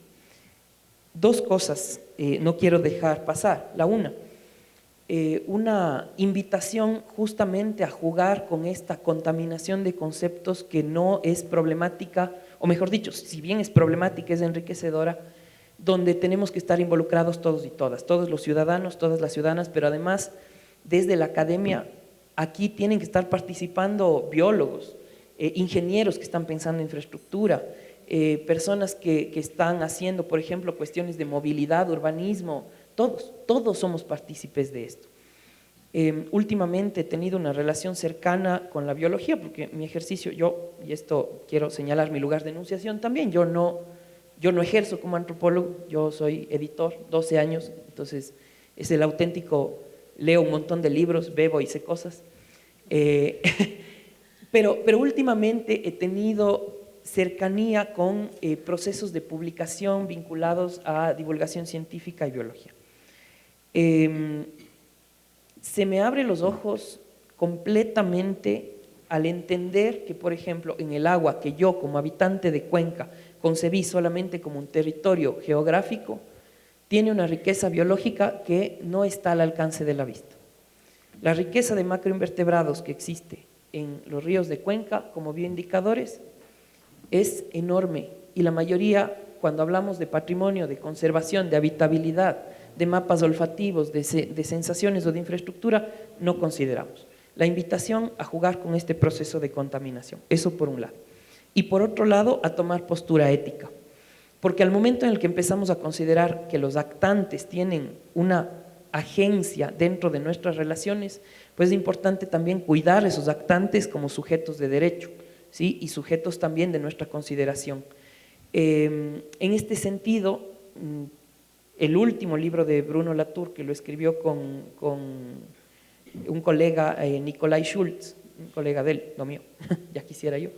G: Dos cosas no quiero dejar pasar. La una invitación justamente a jugar con esta contaminación de conceptos que no es problemática, o mejor dicho, si bien es problemática, es enriquecedora, donde tenemos que estar involucrados todos y todas, todos los ciudadanos, todas las ciudadanas, pero además desde la academia aquí tienen que estar participando biólogos, ingenieros que están pensando en infraestructura, personas que están haciendo, por ejemplo, cuestiones de movilidad, urbanismo, todos somos partícipes de esto. Últimamente he tenido una relación cercana con la biología, porque mi ejercicio, y esto quiero señalar mi lugar de enunciación también, yo no ejerzo como antropólogo, yo soy editor, 12 años, entonces es el auténtico, leo un montón de libros, bebo y sé cosas, pero últimamente he tenido cercanía con procesos de publicación vinculados a divulgación científica y biología. Se me abren los ojos completamente al entender que, por ejemplo, en el agua que yo como habitante de Cuenca concebí solamente como un territorio geográfico, tiene una riqueza biológica que no está al alcance de la vista. La riqueza de macroinvertebrados que existe en los ríos de Cuenca como bioindicadores es enorme y la mayoría, cuando hablamos de patrimonio, de conservación, de habitabilidad, de mapas olfativos, de sensaciones o de infraestructura, no consideramos. La invitación a jugar con este proceso de contaminación, eso por un lado. Y por otro lado, a tomar postura ética, porque al momento en el que empezamos a considerar que los actantes tienen una agencia dentro de nuestras relaciones, pues es importante también cuidar a esos actantes como sujetos de derecho, ¿sí?, y sujetos también de nuestra consideración. En este sentido, el último libro de Bruno Latour, que lo escribió con un colega, Nikolai Schultz, un colega de él, no mío, ya quisiera yo,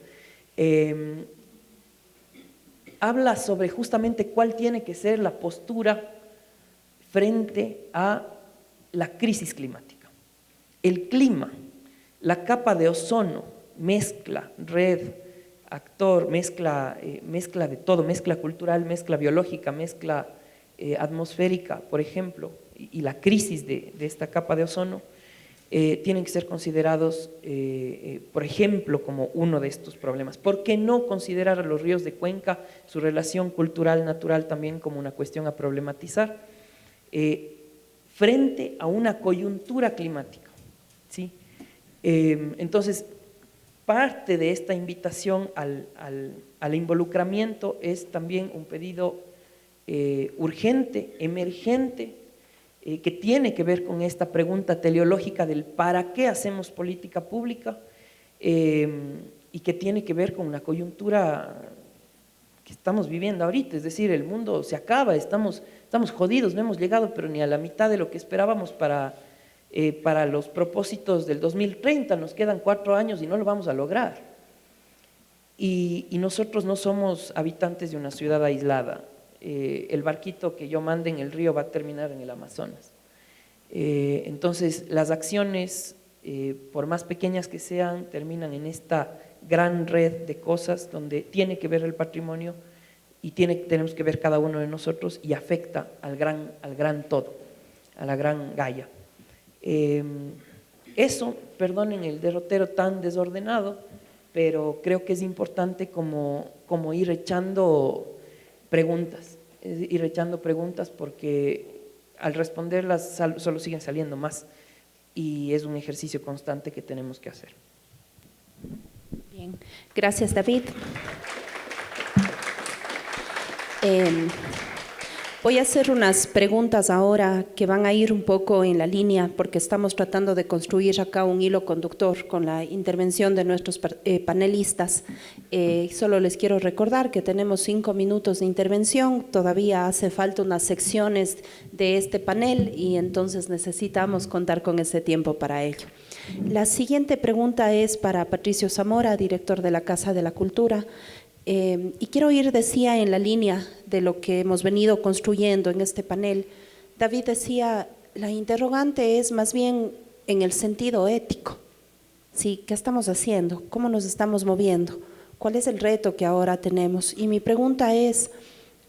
G: habla sobre justamente cuál tiene que ser la postura frente a la crisis climática. El clima, la capa de ozono, mezcla, red, actor, mezcla de todo, mezcla cultural, mezcla biológica, mezcla atmosférica, por ejemplo, y la crisis de esta capa de ozono, tienen que ser considerados, por ejemplo, como uno de estos problemas. ¿Por qué no considerar a los ríos de Cuenca, su relación cultural, natural, también como una cuestión a problematizar, frente a una coyuntura climática? ¿Sí? Entonces, parte de esta invitación al involucramiento es también un pedido urgente, emergente, que tiene que ver con esta pregunta teleológica del para qué hacemos política pública, y que tiene que ver con una coyuntura que estamos viviendo ahorita, es decir, el mundo se acaba, estamos jodidos, no hemos llegado pero ni a la mitad de lo que esperábamos para los propósitos del 2030, nos quedan 4 años y no lo vamos a lograr. Y nosotros no somos habitantes de una ciudad aislada. El barquito que yo mande en el río va a terminar en el Amazonas. Entonces, las acciones, por más pequeñas que sean, terminan en esta gran red de cosas donde tiene que ver el patrimonio y tenemos que ver cada uno de nosotros y afecta al gran todo, a la gran Gaia. Eso, perdonen el derrotero tan desordenado, pero creo que es importante como ir echando preguntas, porque al responderlas solo siguen saliendo más y es un ejercicio constante que tenemos que hacer.
C: Bien, gracias David. Voy a hacer unas preguntas ahora que van a ir un poco en la línea porque estamos tratando de construir acá un hilo conductor con la intervención de nuestros panelistas. Solo les quiero recordar que tenemos 5 minutos de intervención, todavía hace falta unas secciones de este panel y entonces necesitamos contar con ese tiempo para ello. La siguiente pregunta es para Patricio Zamora, director de la Casa de la Cultura. Y quiero ir, decía, en la línea de lo que hemos venido construyendo en este panel. David decía, la interrogante es más bien en el sentido ético. ¿Sí? ¿Qué estamos haciendo? ¿Cómo nos estamos moviendo? ¿Cuál es el reto que ahora tenemos? Y mi pregunta es,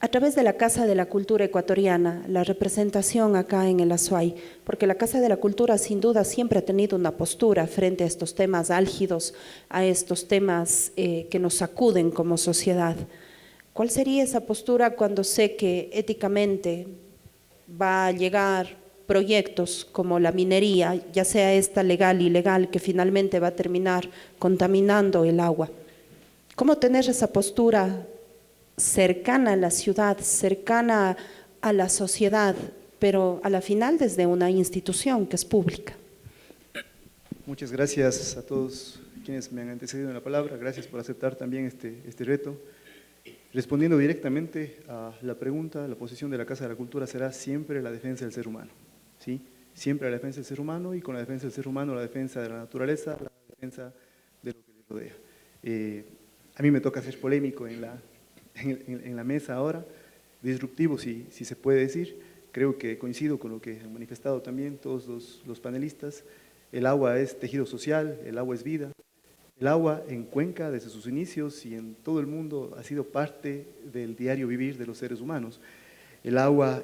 C: a través de la Casa de la Cultura Ecuatoriana, la representación acá en el Azuay, porque la Casa de la Cultura sin duda siempre ha tenido una postura frente a estos temas álgidos, a estos temas que nos sacuden como sociedad. ¿Cuál sería esa postura cuando sé que éticamente va a llegar proyectos como la minería, ya sea esta legal o ilegal, que finalmente va a terminar contaminando el agua? ¿Cómo tener esa postura cercana a la ciudad, cercana a la sociedad, pero a la final desde una institución que es pública?
B: Muchas gracias a todos quienes me han antecedido en la palabra, gracias por aceptar también este reto. Respondiendo directamente a la pregunta, la posición de la Casa de la Cultura será siempre la defensa del ser humano, ¿sí? Siempre la defensa del ser humano, y con la defensa del ser humano la defensa de la naturaleza, la defensa de lo que le rodea. A mí me toca ser polémico en la mesa ahora, disruptivo si se puede decir. Creo que coincido con lo que han manifestado también todos los panelistas. El agua es tejido social, el agua es vida. El agua en Cuenca desde sus inicios y en todo el mundo ha sido parte del diario vivir de los seres humanos. El agua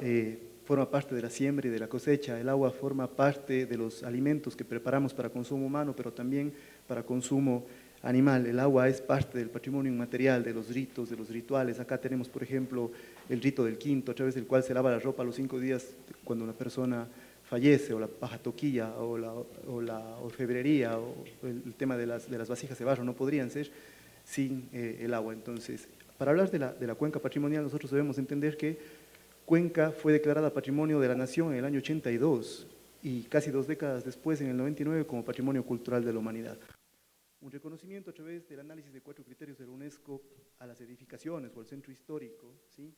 B: forma parte de la siembra y de la cosecha, el agua forma parte de los alimentos que preparamos para consumo humano, pero también para consumo animal. El agua es parte del patrimonio inmaterial, de los ritos, de los rituales. Acá tenemos, por ejemplo, el rito del quinto, a través del cual se lava la ropa a los 5 días cuando una persona fallece, o la paja toquilla, o la orfebrería, o el tema de las vasijas de barro, no podrían ser sin el agua. Entonces, para hablar de la cuenca patrimonial, nosotros debemos entender que Cuenca fue declarada Patrimonio de la Nación en el año 82 y casi 2 décadas después, en el 99, como Patrimonio Cultural de la Humanidad. Un reconocimiento a través del análisis de 4 criterios de la UNESCO a las edificaciones o al centro histórico, ¿sí?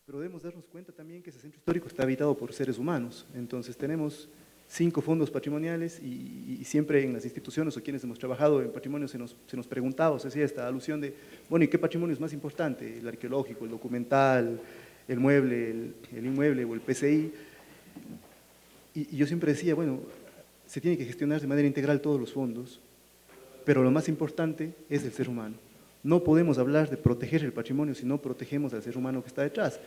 B: Pero debemos darnos cuenta también que ese centro histórico está habitado por seres humanos. Entonces tenemos 5 fondos patrimoniales y siempre en las instituciones o quienes hemos trabajado en patrimonio se nos preguntaba, o se hacía esta alusión de, bueno, ¿y qué patrimonio es más importante? ¿El arqueológico, el documental, el mueble, el inmueble o el PCI? Y yo siempre decía, bueno, se tiene que gestionar de manera integral todos los fondos, pero lo más importante es el ser humano. No podemos hablar de proteger el patrimonio si no protegemos al ser humano que está detrás.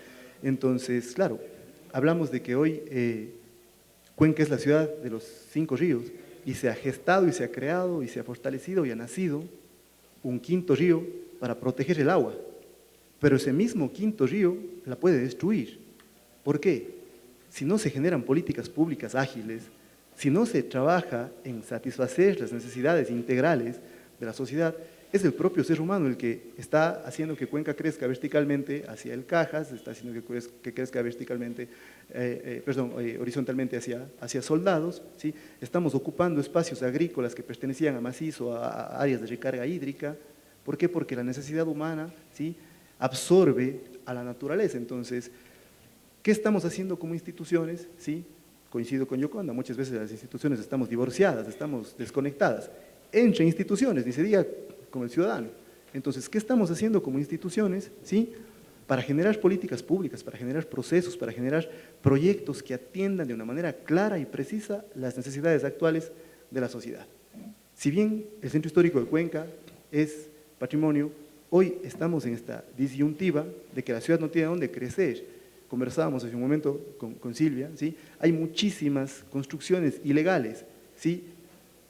B: Entonces, claro, hablamos de que hoy Cuenca es la ciudad de los 5 ríos y se ha gestado y se ha creado y se ha fortalecido y ha nacido un 5.º río para proteger el agua. Pero ese mismo 5.º río la puede destruir. ¿Por qué? Si no se generan políticas públicas ágiles, si no se trabaja en satisfacer las necesidades integrales de la sociedad, es el propio ser humano el que está haciendo que Cuenca crezca verticalmente hacia el Cajas, está haciendo que crezca verticalmente, horizontalmente hacia Soldados, ¿sí? Estamos ocupando espacios agrícolas que pertenecían a macizo, a áreas de recarga hídrica. ¿Por qué? Porque la necesidad humana, ¿sí?, absorbe a la naturaleza. Entonces, ¿qué estamos haciendo como instituciones? ¿Sí? Coincido con Yoconda, muchas veces las instituciones estamos divorciadas, estamos desconectadas. Entre instituciones, ni se diga con el ciudadano. Entonces, ¿qué estamos haciendo como instituciones, ¿sí?, para generar políticas públicas, para generar procesos, para generar proyectos que atiendan de una manera clara y precisa las necesidades actuales de la sociedad? Si bien el Centro Histórico de Cuenca es patrimonio, hoy estamos en esta disyuntiva de que la ciudad no tiene dónde crecer. Conversábamos hace un momento con Silvia, ¿sí? Hay muchísimas construcciones ilegales, ¿sí?,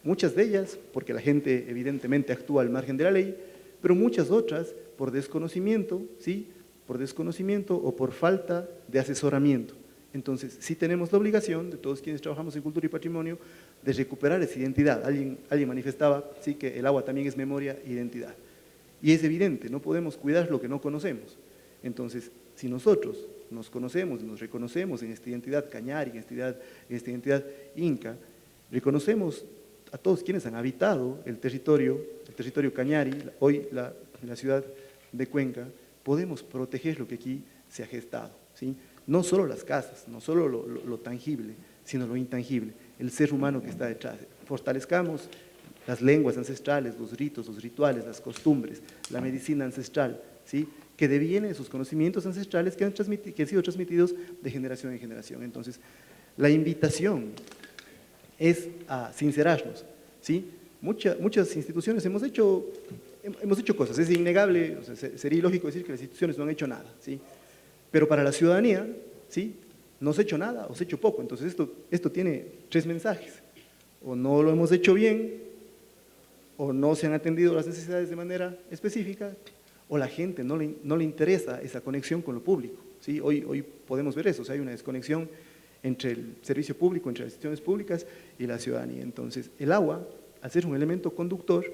B: muchas de ellas porque la gente evidentemente actúa al margen de la ley, pero muchas otras por desconocimiento, ¿sí?, por desconocimiento o por falta de asesoramiento. Entonces, sí tenemos la obligación, de todos quienes trabajamos en cultura y patrimonio, de recuperar esa identidad. Alguien manifestaba, ¿sí?, que el agua también es memoria e identidad. Y es evidente, no podemos cuidar lo que no conocemos. Entonces, si nosotros nos conocemos, nos reconocemos en esta identidad cañari, en esta identidad inca, reconocemos a todos quienes han habitado el territorio cañari, hoy la ciudad de Cuenca, podemos proteger lo que aquí se ha gestado, ¿sí? No solo las casas, no solo lo tangible, sino lo intangible, el ser humano que está detrás. Fortalezcamos las lenguas ancestrales, los ritos, los rituales, las costumbres, la medicina ancestral, ¿sí? Que deviene de sus conocimientos ancestrales que han sido transmitidos de generación en generación. Entonces, la invitación es a sincerarnos, ¿sí? Muchas instituciones hemos hecho cosas, es innegable, o sea, sería ilógico decir que las instituciones no han hecho nada, ¿sí? Pero para la ciudadanía, ¿sí? No se ha hecho nada o se ha hecho poco. Entonces esto tiene 3 mensajes: o no lo hemos hecho bien, o no se han atendido las necesidades de manera específica, o la gente no le interesa esa conexión con lo público, ¿sí? Hoy podemos ver eso, o sea, hay una desconexión entre el servicio público, entre las instituciones públicas y la ciudadanía. Entonces, el agua, al ser un elemento conductor,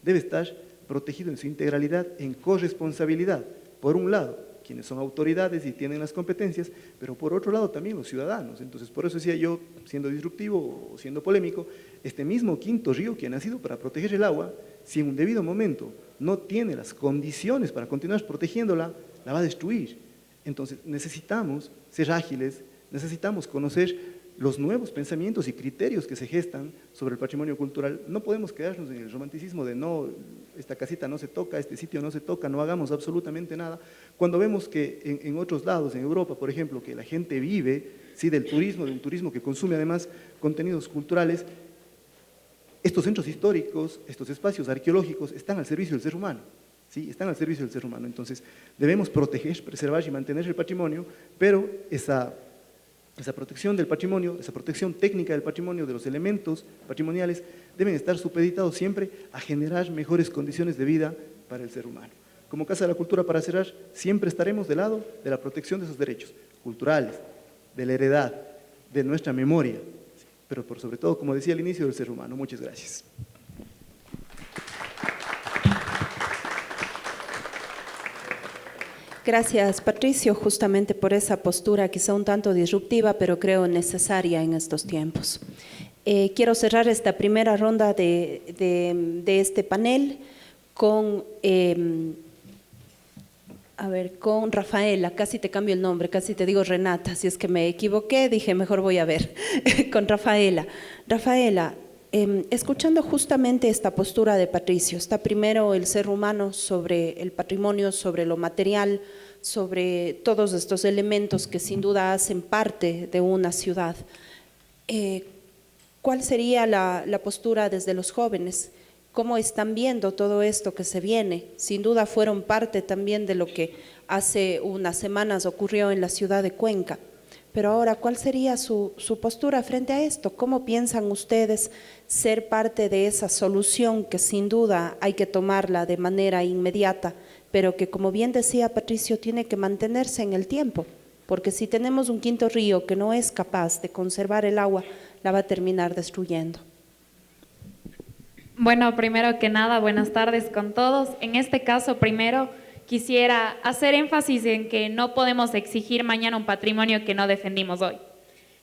B: debe estar protegido en su integralidad, en corresponsabilidad. Por un lado, quienes son autoridades y tienen las competencias, pero por otro lado también los ciudadanos. Entonces, por eso decía yo, siendo disruptivo o siendo polémico, este mismo quinto río que ha nacido para proteger el agua, si en un debido momento no tiene las condiciones para continuar protegiéndola, la va a destruir. Entonces, necesitamos ser ágiles, necesitamos conocer los nuevos pensamientos y criterios que se gestan sobre el patrimonio cultural. No podemos quedarnos en el romanticismo de no, esta casita no se toca, este sitio no se toca, no hagamos absolutamente nada, cuando vemos que en otros lados, en Europa, por ejemplo, que la gente vive, ¿sí?, del turismo, de un turismo que consume además contenidos culturales. Estos centros históricos, estos espacios arqueológicos están al servicio del ser humano, ¿sí? Están al servicio del ser humano. Entonces, debemos proteger, preservar y mantener el patrimonio, pero esa protección del patrimonio, esa protección técnica del patrimonio, de los elementos patrimoniales, deben estar supeditados siempre a generar mejores condiciones de vida para el ser humano. Como Casa de la Cultura, para cerrar, siempre estaremos del lado de la protección de esos derechos culturales, de la heredad, de nuestra memoria, pero por sobre todo, como decía al inicio, del ser humano. Muchas gracias.
C: Gracias, Patricio, justamente por esa postura quizá un tanto disruptiva, pero creo necesaria en estos tiempos. Quiero cerrar esta primera ronda de este panel con Rafaela. Casi te cambio el nombre, casi te digo Renata, si es que me equivoqué, dije mejor voy a ver, con Rafaela. Rafaela, escuchando justamente esta postura de Patricio, está primero el ser humano sobre el patrimonio, sobre lo material, sobre todos estos elementos que sin duda hacen parte de una ciudad. ¿Cuál sería la postura desde los jóvenes? ¿Cómo están viendo todo esto que se viene? Sin duda fueron parte también de lo que hace unas semanas ocurrió en la ciudad de Cuenca. Pero ahora, ¿cuál sería su postura frente a esto? ¿Cómo piensan ustedes ser parte de esa solución que sin duda hay que tomarla de manera inmediata, pero que, como bien decía Patricio, tiene que mantenerse en el tiempo? Porque si tenemos un quinto río que no es capaz de conservar el agua, la va a terminar destruyendo.
H: Bueno, primero que nada, buenas tardes con todos. En este caso, primero quisiera hacer énfasis en que no podemos exigir mañana un patrimonio que no defendimos hoy.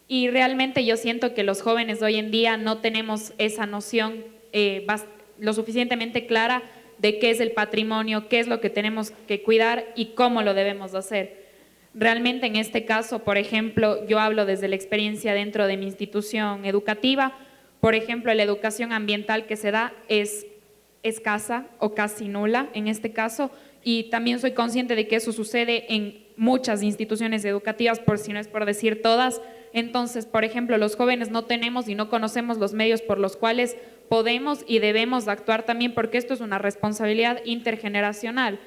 H: Y realmente yo siento que los jóvenes de hoy en día no tenemos esa noción lo suficientemente clara de qué es el patrimonio, qué es lo que tenemos que cuidar y cómo lo debemos hacer. Realmente en este caso, por ejemplo, yo hablo desde la experiencia dentro de mi institución educativa. Por ejemplo, la educación ambiental que se da es escasa o casi nula en este caso, y también soy consciente de que eso sucede en muchas instituciones educativas, por si no es por decir todas. Entonces, por ejemplo, los jóvenes no tenemos y no conocemos los medios por los cuales podemos y debemos actuar también, porque esto es una responsabilidad intergeneracional.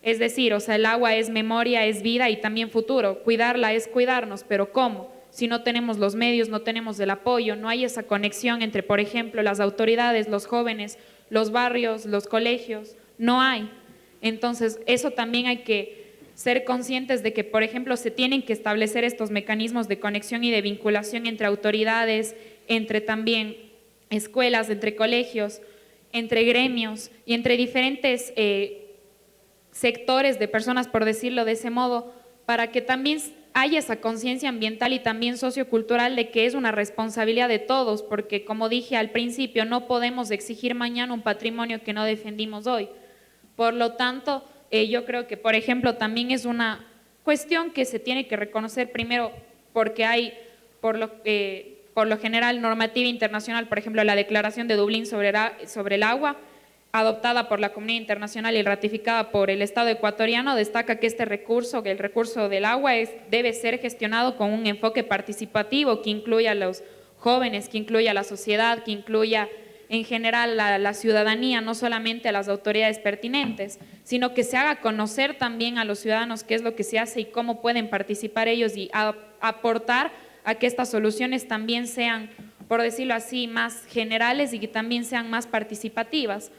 H: Es decir, o sea, el agua es memoria, es vida y también futuro. Cuidarla es cuidarnos, pero ¿cómo? Si no tenemos los medios, no tenemos el apoyo, no hay esa conexión entre, por ejemplo, las autoridades, los jóvenes, los barrios, los colegios, no hay. Entonces, eso también hay que ser conscientes de que, por ejemplo, se tienen que establecer estos mecanismos de conexión y de vinculación entre autoridades, entre también escuelas, entre colegios, entre gremios y entre diferentes sectores de personas, por decirlo de ese modo, para que también haya esa conciencia ambiental y también sociocultural de que es una responsabilidad de todos, porque como dije al principio, no podemos exigir mañana un patrimonio que no defendimos hoy. Por lo tanto, yo creo que, por ejemplo, también es una cuestión que se tiene que reconocer primero porque hay, por lo general, normativa internacional, por ejemplo, la Declaración de Dublín sobre el agua, adoptada por la comunidad internacional y ratificada por el Estado ecuatoriano, destaca que este recurso, que el recurso del agua, debe ser gestionado con un enfoque participativo que incluya a los jóvenes, que incluya a la sociedad, que incluya en general a la ciudadanía, no solamente a las autoridades pertinentes, sino que se haga conocer también a los ciudadanos qué es lo que se hace y cómo pueden participar ellos y aportar a que estas soluciones también sean, por decirlo así, más generales y que también sean más participativas.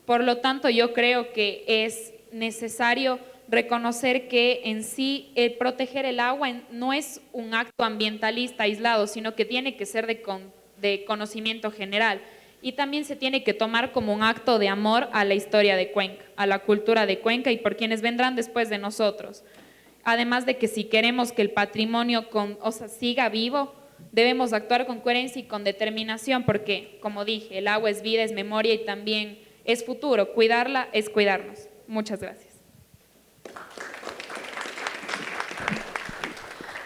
H: Por lo tanto, yo creo que es necesario reconocer que en sí proteger el agua no es un acto ambientalista aislado, sino que tiene que ser de conocimiento general. Y también se tiene que tomar como un acto de amor a la historia de Cuenca, a la cultura de Cuenca y por quienes vendrán después de nosotros. Además de que si queremos que el patrimonio siga vivo, debemos actuar con coherencia y con determinación, porque, como dije, el agua es vida, es memoria y también es futuro. Cuidarla es cuidarnos. Muchas gracias.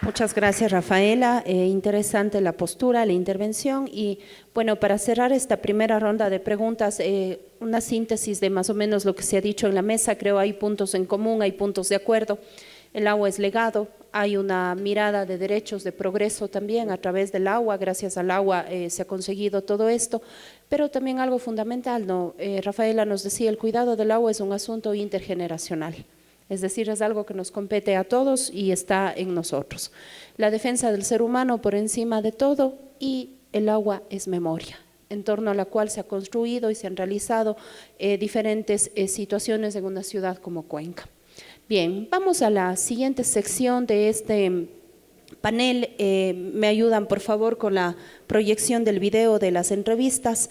C: Muchas gracias, Rafaela. Interesante la postura, la intervención. Y bueno, para cerrar esta primera ronda de preguntas, una síntesis de más o menos lo que se ha dicho en la mesa. Creo hay puntos en común, hay puntos de acuerdo. El agua es legado, hay una mirada de derechos, de progreso también a través del agua. Gracias al agua se ha conseguido todo esto, pero también algo fundamental, ¿no? Rafaela nos decía, el cuidado del agua es un asunto intergeneracional. Es decir, es algo que nos compete a todos y está en nosotros. La defensa del ser humano por encima de todo, y el agua es memoria, en torno a la cual se ha construido y se han realizado diferentes situaciones en una ciudad como Cuenca. Bien, vamos a la siguiente sección de este panel. Me ayudan por favor con la proyección del video de las entrevistas.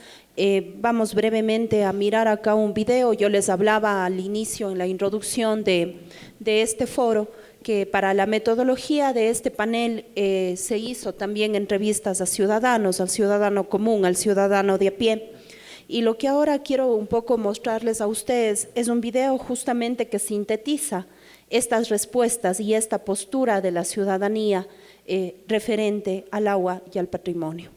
C: Vamos brevemente a mirar acá un video. Yo les hablaba al inicio, en la introducción de este foro, que para la metodología de este panel se hizo también entrevistas a ciudadanos, al ciudadano común, al ciudadano de a pie. Y lo que ahora quiero un poco mostrarles a ustedes es un video justamente que sintetiza estas respuestas y esta postura de la ciudadanía referente al agua y al patrimonio.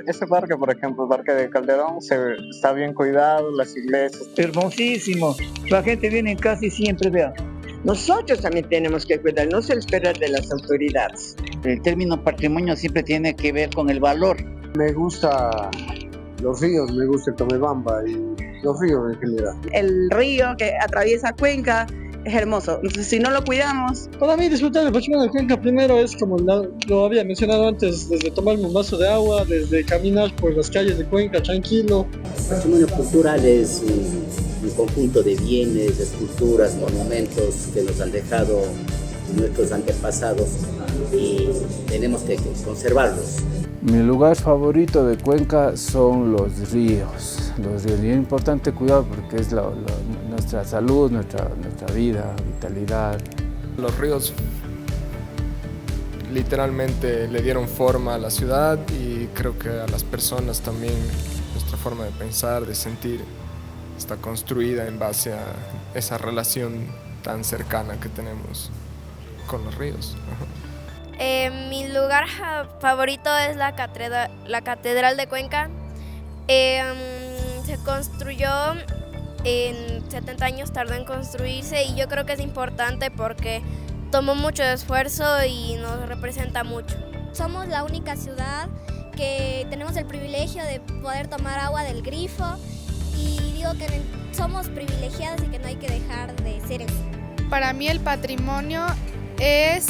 I: Este parque, por ejemplo, el Parque de Calderón, está bien cuidado, las iglesias.
J: Hermosísimo, la gente viene casi siempre, vea.
K: Nosotros también tenemos que cuidar, no se espera de las autoridades.
L: El término patrimonio siempre tiene que ver con el valor.
M: Me gusta los ríos, me gusta el Tomebamba y los ríos en general.
N: El río que atraviesa Cuenca es hermoso, entonces si no lo cuidamos...
O: Para mí disfrutar del patrimonio de Cuenca primero es como lo había mencionado antes, desde tomarme un vaso de agua, desde caminar por las calles de Cuenca tranquilo.
P: El patrimonio cultural es un conjunto de bienes, esculturas, monumentos que nos han dejado nuestros antepasados y tenemos que conservarlos.
Q: Mi lugar favorito de Cuenca son los ríos. Y es importante cuidar porque es nuestra salud, nuestra vida, vitalidad.
R: Los ríos literalmente le dieron forma a la ciudad y creo que a las personas también. Nuestra forma de pensar, de sentir, está construida en base a esa relación tan cercana que tenemos con los ríos.
S: Mi lugar favorito es la Catedral de Cuenca. Se construyó en 70 años, tardó en construirse y yo creo que es importante porque tomó mucho esfuerzo y nos representa mucho.
T: Somos la única ciudad que tenemos el privilegio de poder tomar agua del grifo y digo que somos privilegiados y que no hay que dejar de ser eso.
U: Para mí el patrimonio es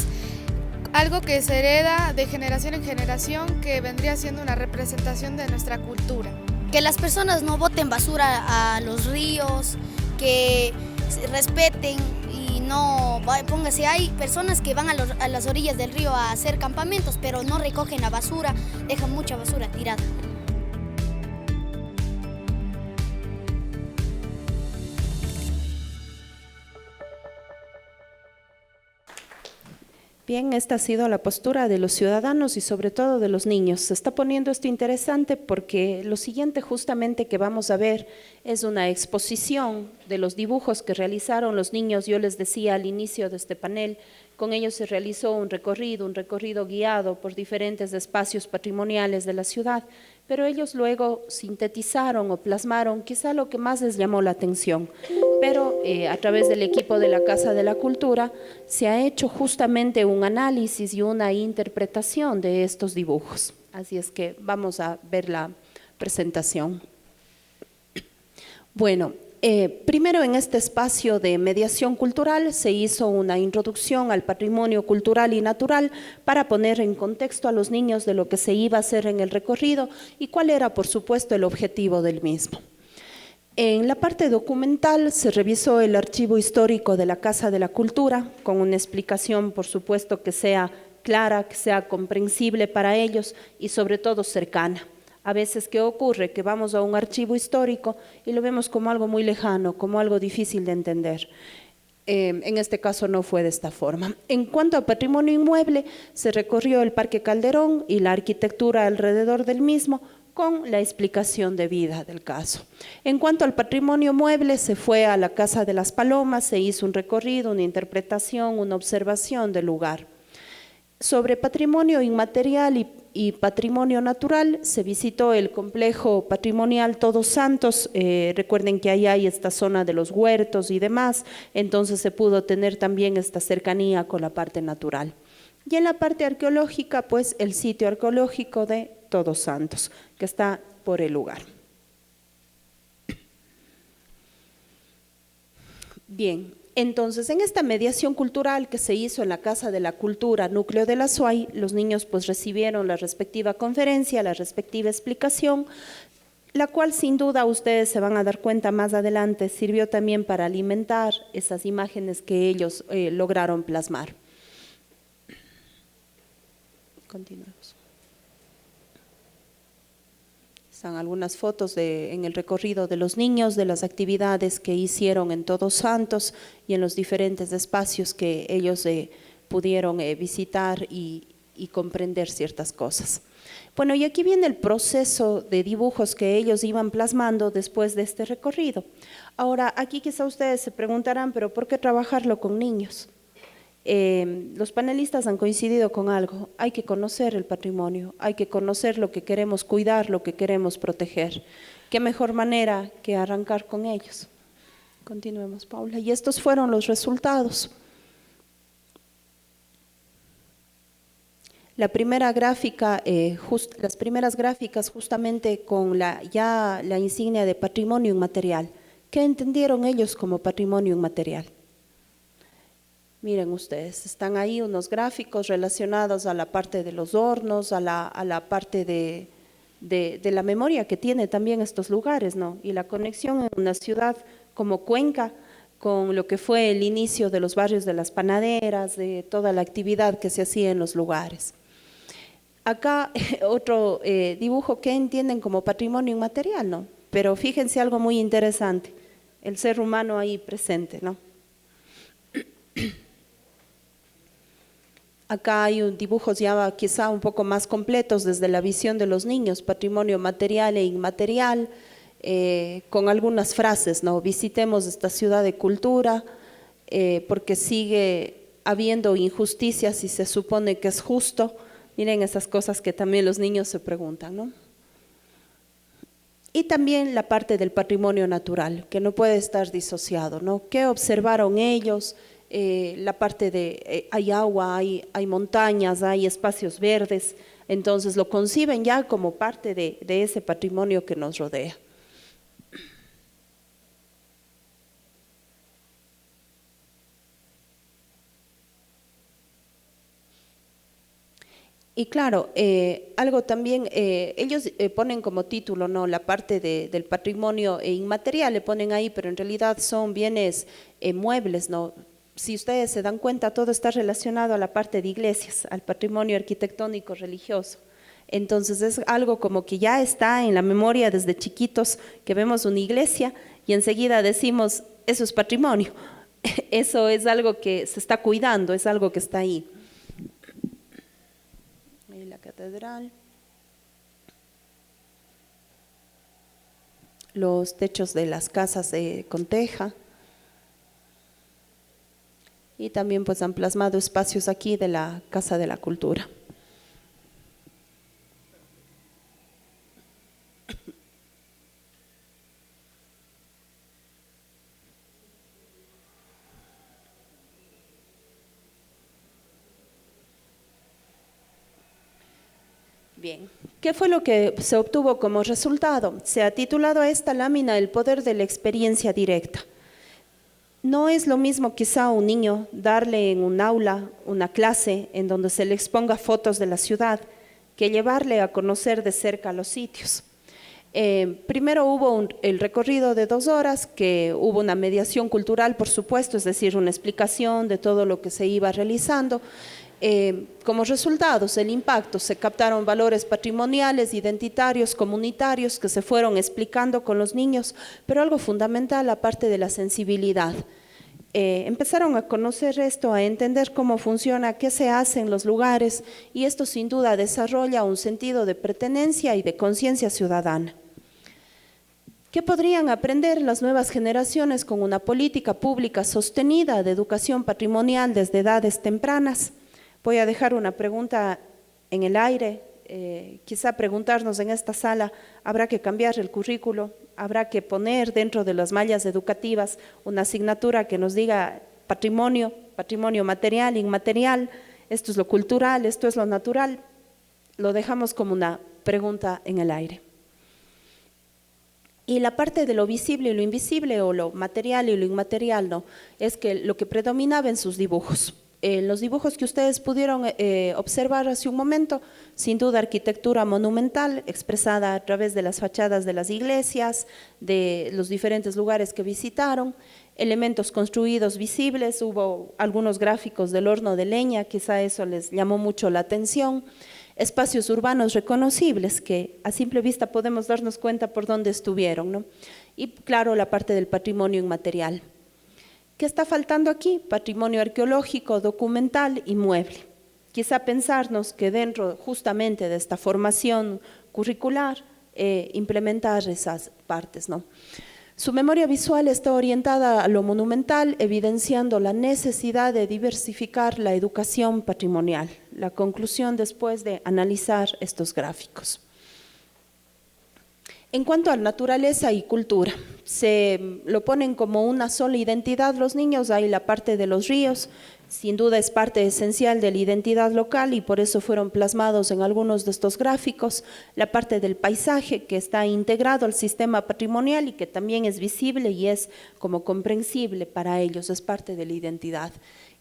U: algo que se hereda de generación en generación, que vendría siendo una representación de nuestra cultura.
V: Que las personas no boten basura a los ríos, que respeten y no póngase, hay personas que van a las orillas del río a hacer campamentos, pero no recogen la basura, dejan mucha basura tirada.
C: Bien, esta ha sido la postura de los ciudadanos y sobre todo de los niños. Se está poniendo esto interesante porque lo siguiente justamente que vamos a ver es una exposición de los dibujos que realizaron los niños. Yo les decía al inicio de este panel, con ellos se realizó un recorrido guiado por diferentes espacios patrimoniales de la ciudad, pero ellos luego sintetizaron o plasmaron quizá lo que más les llamó la atención. Pero a través del equipo de la Casa de la Cultura se ha hecho justamente un análisis y una interpretación de estos dibujos. Así es que vamos a ver la presentación. Bueno, primero en este espacio de mediación cultural se hizo una introducción al patrimonio cultural y natural para poner en contexto a los niños de lo que se iba a hacer en el recorrido y cuál era, por supuesto, el objetivo del mismo. En la parte documental se revisó el archivo histórico de la Casa de la Cultura con una explicación, por supuesto, que sea clara, que sea comprensible para ellos y sobre todo cercana. A veces, ¿qué ocurre? Que vamos a un archivo histórico y lo vemos como algo muy lejano, como algo difícil de entender. En este caso no fue de esta forma. En cuanto a patrimonio inmueble, se recorrió el Parque Calderón y la arquitectura alrededor del mismo, con la explicación debida del caso. En cuanto al patrimonio mueble, se fue a la Casa de las Palomas, se hizo un recorrido, una interpretación, una observación del lugar. Sobre patrimonio inmaterial y patrimonio natural, se visitó el complejo patrimonial Todos Santos. Recuerden que ahí hay esta zona de los huertos y demás, entonces se pudo tener también esta cercanía con la parte natural. Y en la parte arqueológica, pues el sitio arqueológico de Todos Santos, que está por el lugar. Bien, entonces en esta mediación cultural que se hizo en la Casa de la Cultura, núcleo de la SUAY, los niños pues recibieron la respectiva conferencia, la respectiva explicación, la cual sin duda ustedes se van a dar cuenta más adelante, sirvió también para alimentar esas imágenes que ellos lograron plasmar. Continuemos. Están algunas fotos en el recorrido de los niños, de las actividades que hicieron en Todos Santos y en los diferentes espacios que ellos pudieron visitar y comprender ciertas cosas. Bueno, y aquí viene el proceso de dibujos que ellos iban plasmando después de este recorrido. Ahora, aquí quizá ustedes se preguntarán, ¿pero por qué trabajarlo con niños? Los panelistas han coincidido con algo: hay que conocer el patrimonio, hay que conocer lo que queremos cuidar, lo que queremos proteger. ¿Qué mejor manera que arrancar con ellos? Continuemos, Paula. Y estos fueron los resultados. La primera gráfica, las primeras gráficas justamente con la insignia de patrimonio inmaterial. ¿Qué entendieron ellos como patrimonio inmaterial? Miren ustedes, están ahí unos gráficos relacionados a la parte de los hornos, a la parte de la memoria que tiene también estos lugares, ¿no? Y la conexión en una ciudad como Cuenca con lo que fue el inicio de los barrios de las panaderas, de toda la actividad que se hacía en los lugares. Acá otro dibujo que entienden como patrimonio inmaterial, ¿no? Pero fíjense algo muy interesante, el ser humano ahí presente, ¿no? Acá hay dibujos ya quizá un poco más completos desde la visión de los niños, patrimonio material e inmaterial, con algunas frases, ¿no? Visitemos esta ciudad de cultura, porque sigue habiendo injusticias y se supone que es justo. Miren esas cosas que también los niños se preguntan, ¿no? Y también la parte del patrimonio natural, que no puede estar disociado, ¿no? ¿Qué observaron ellos? La parte de hay agua, hay montañas, hay espacios verdes, entonces lo conciben ya como parte de ese patrimonio que nos rodea. Y claro, algo también, ellos ponen como título, ¿no?, la parte del patrimonio inmaterial, le ponen ahí, pero en realidad son bienes muebles, ¿no? Si ustedes se dan cuenta, todo está relacionado a la parte de iglesias, al patrimonio arquitectónico religioso. Entonces es algo como que ya está en la memoria desde chiquitos, que vemos una iglesia y enseguida decimos, eso es patrimonio, eso es algo que se está cuidando, es algo que está ahí. y la catedral. Los techos de las casas con teja. Y también pues han plasmado espacios aquí de la Casa de la Cultura. Bien, ¿qué fue lo que se obtuvo como resultado? Se ha titulado a esta lámina El poder de la experiencia directa. No es lo mismo quizá a un niño darle en un aula una clase en donde se le exponga fotos de la ciudad que llevarle a conocer de cerca los sitios. Primero hubo el recorrido de 2 horas, que hubo una mediación cultural, por supuesto, es decir, una explicación de todo lo que se iba realizando. Como resultados, el impacto, se captaron valores patrimoniales, identitarios, comunitarios que se fueron explicando con los niños, pero algo fundamental, aparte de la sensibilidad. Empezaron a conocer esto, a entender cómo funciona, qué se hace en los lugares, y esto sin duda desarrolla un sentido de pertenencia y de conciencia ciudadana. ¿Qué podrían aprender las nuevas generaciones con una política pública sostenida de educación patrimonial desde edades tempranas? Voy a dejar una pregunta en el aire, quizá preguntarnos en esta sala, ¿habrá que cambiar el currículo? ¿Habrá que poner dentro de las mallas educativas una asignatura que nos diga patrimonio, patrimonio material, inmaterial, esto es lo cultural, esto es lo natural? Lo dejamos como una pregunta en el aire. Y la parte de lo visible y lo invisible, o lo material y lo inmaterial, no, es que lo que predominaba en sus dibujos. Los dibujos que ustedes pudieron observar hace un momento, sin duda arquitectura monumental expresada a través de las fachadas de las iglesias, de los diferentes lugares que visitaron, elementos construidos visibles, hubo algunos gráficos del horno de leña, quizá eso les llamó mucho la atención, espacios urbanos reconocibles que a simple vista podemos darnos cuenta por dónde estuvieron, ¿no? Y claro, la parte del patrimonio inmaterial. ¿Qué está faltando aquí? Patrimonio arqueológico, documental y mueble. Quizá pensarnos que dentro justamente de esta formación curricular, implementar esas partes, ¿no? Su memoria visual está orientada a lo monumental, evidenciando la necesidad de diversificar la educación patrimonial. La conclusión después de analizar estos gráficos. En cuanto a naturaleza y cultura, se lo ponen como una sola identidad los niños, hay la parte de los ríos, sin duda es parte esencial de la identidad local y por eso fueron plasmados en algunos de estos gráficos, la parte del paisaje que está integrado al sistema patrimonial y que también es visible y es como comprensible para ellos, es parte de la identidad.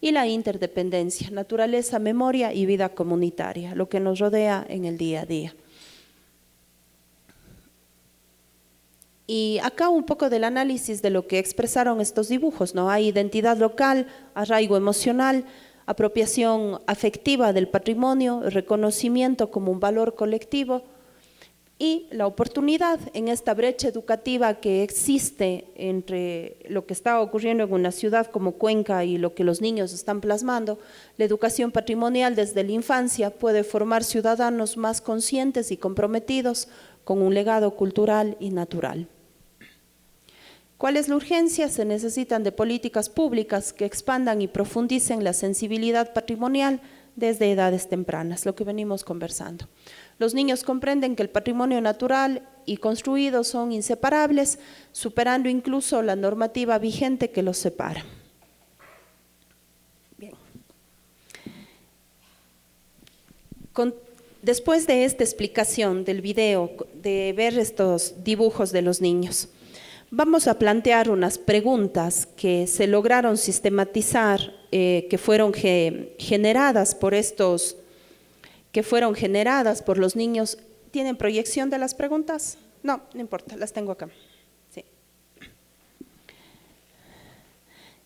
C: Y la interdependencia, naturaleza, memoria y vida comunitaria, lo que nos rodea en el día a día. Y acá un poco del análisis de lo que expresaron estos dibujos, ¿no? Hay identidad local, arraigo emocional, apropiación afectiva del patrimonio, reconocimiento como un valor colectivo y la oportunidad en esta brecha educativa que existe entre lo que está ocurriendo en una ciudad como Cuenca y lo que los niños están plasmando. La educación patrimonial desde la infancia puede formar ciudadanos más conscientes y comprometidos con un legado cultural y natural. ¿Cuál es la urgencia? Se necesitan de políticas públicas que expandan y profundicen la sensibilidad patrimonial desde edades tempranas, lo que venimos conversando. Los niños comprenden que el patrimonio natural y construido son inseparables, superando incluso la normativa vigente que los separa. Bien. Después de esta explicación del video, de ver estos dibujos de los niños, vamos a plantear unas preguntas que se lograron sistematizar, que fueron generadas por los niños. ¿Tienen proyección de las preguntas? No, no importa, las tengo acá. Sí.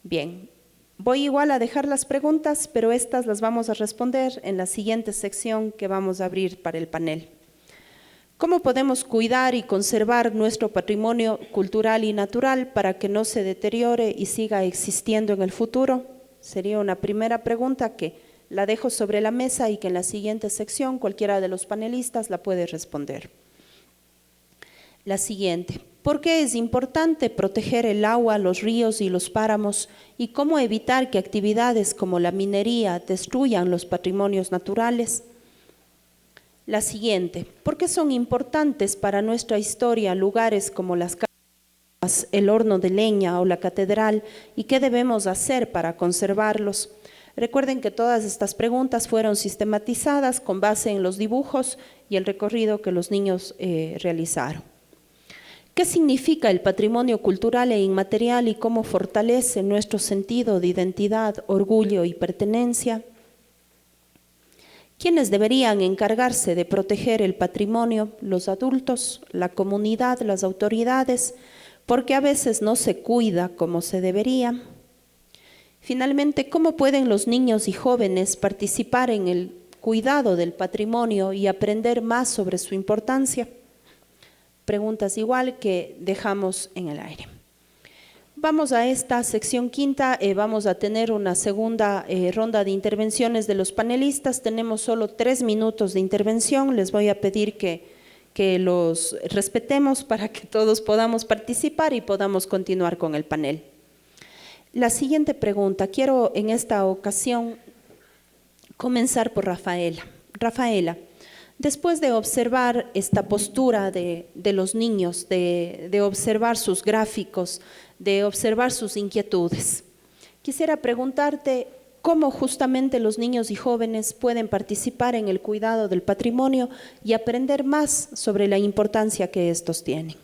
C: Bien. Voy igual a dejar las preguntas, pero estas las vamos a responder en la siguiente sección que vamos a abrir para el panel. ¿Cómo podemos cuidar y conservar nuestro patrimonio cultural y natural para que no se deteriore y siga existiendo en el futuro? Sería una primera pregunta que La dejo sobre la mesa y que en la siguiente sección cualquiera de los panelistas la puede responder. La siguiente. ¿Por qué es importante proteger el agua, los ríos y los páramos y cómo evitar que actividades como la minería destruyan los patrimonios naturales? La siguiente. ¿Por qué son importantes para nuestra historia lugares como las casas, el horno de leña o la catedral y qué debemos hacer para conservarlos? Recuerden que todas estas preguntas fueron sistematizadas con base en los dibujos y el recorrido que los niños realizaron. ¿Qué significa el patrimonio cultural e inmaterial y cómo fortalece nuestro sentido de identidad, orgullo y pertenencia? ¿Quiénes deberían encargarse de proteger el patrimonio? Los adultos, la comunidad, las autoridades, porque a veces no se cuida como se debería. Finalmente, ¿cómo pueden los niños y jóvenes participar en el cuidado del patrimonio y aprender más sobre su importancia? Preguntas igual que dejamos en el aire. Vamos a esta sección quinta, vamos a tener una segunda ronda de intervenciones de los panelistas. Tenemos solo 3 minutos de intervención, les voy a pedir que los respetemos para que todos podamos participar y podamos continuar con el panel. La siguiente pregunta, quiero en esta ocasión comenzar por Rafaela. Rafaela, después de observar esta postura de los niños, de observar sus gráficos, de observar sus inquietudes, quisiera preguntarte cómo justamente los niños y jóvenes pueden participar en el cuidado del patrimonio y aprender más sobre la importancia que estos tienen.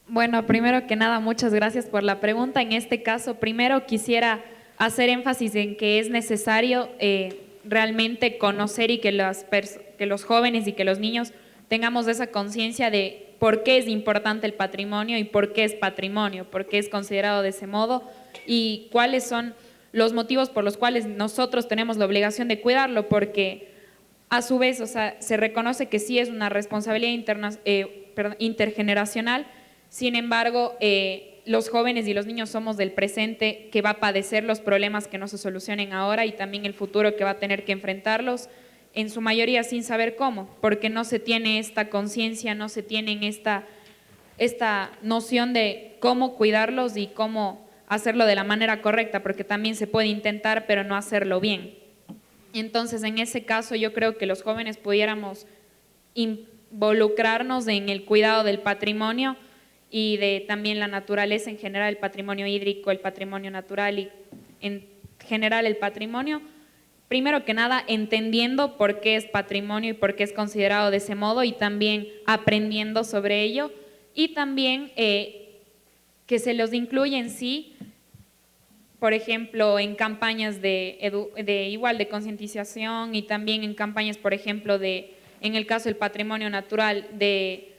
H: Bueno, primero que nada, muchas gracias por la pregunta. En este caso, primero quisiera hacer énfasis en que es necesario realmente conocer y que los jóvenes y que los niños tengamos esa conciencia de por qué es importante el patrimonio y por qué es considerado de ese modo y cuáles son los motivos por los cuales nosotros tenemos la obligación de cuidarlo, porque a su vez, o sea, se reconoce que sí es una responsabilidad intergeneracional. Sin embargo, los jóvenes y los niños somos del presente que va a padecer los problemas que no se solucionen ahora y también el futuro que va a tener que enfrentarlos, en su mayoría sin saber cómo, porque no se tiene esta conciencia, no se tiene esta noción de cómo cuidarlos y cómo hacerlo de la manera correcta, porque también se puede intentar, pero no hacerlo bien. Entonces, en ese caso, yo creo que los jóvenes pudiéramos involucrarnos en el cuidado del patrimonio y de también la naturaleza en general, el patrimonio hídrico, el patrimonio natural y en general el patrimonio, primero que nada entendiendo por qué es patrimonio y por qué es considerado de ese modo y también aprendiendo sobre ello y también que se los incluye en sí, por ejemplo, en campañas de concientización y también en campañas, por ejemplo, en el caso del patrimonio natural, de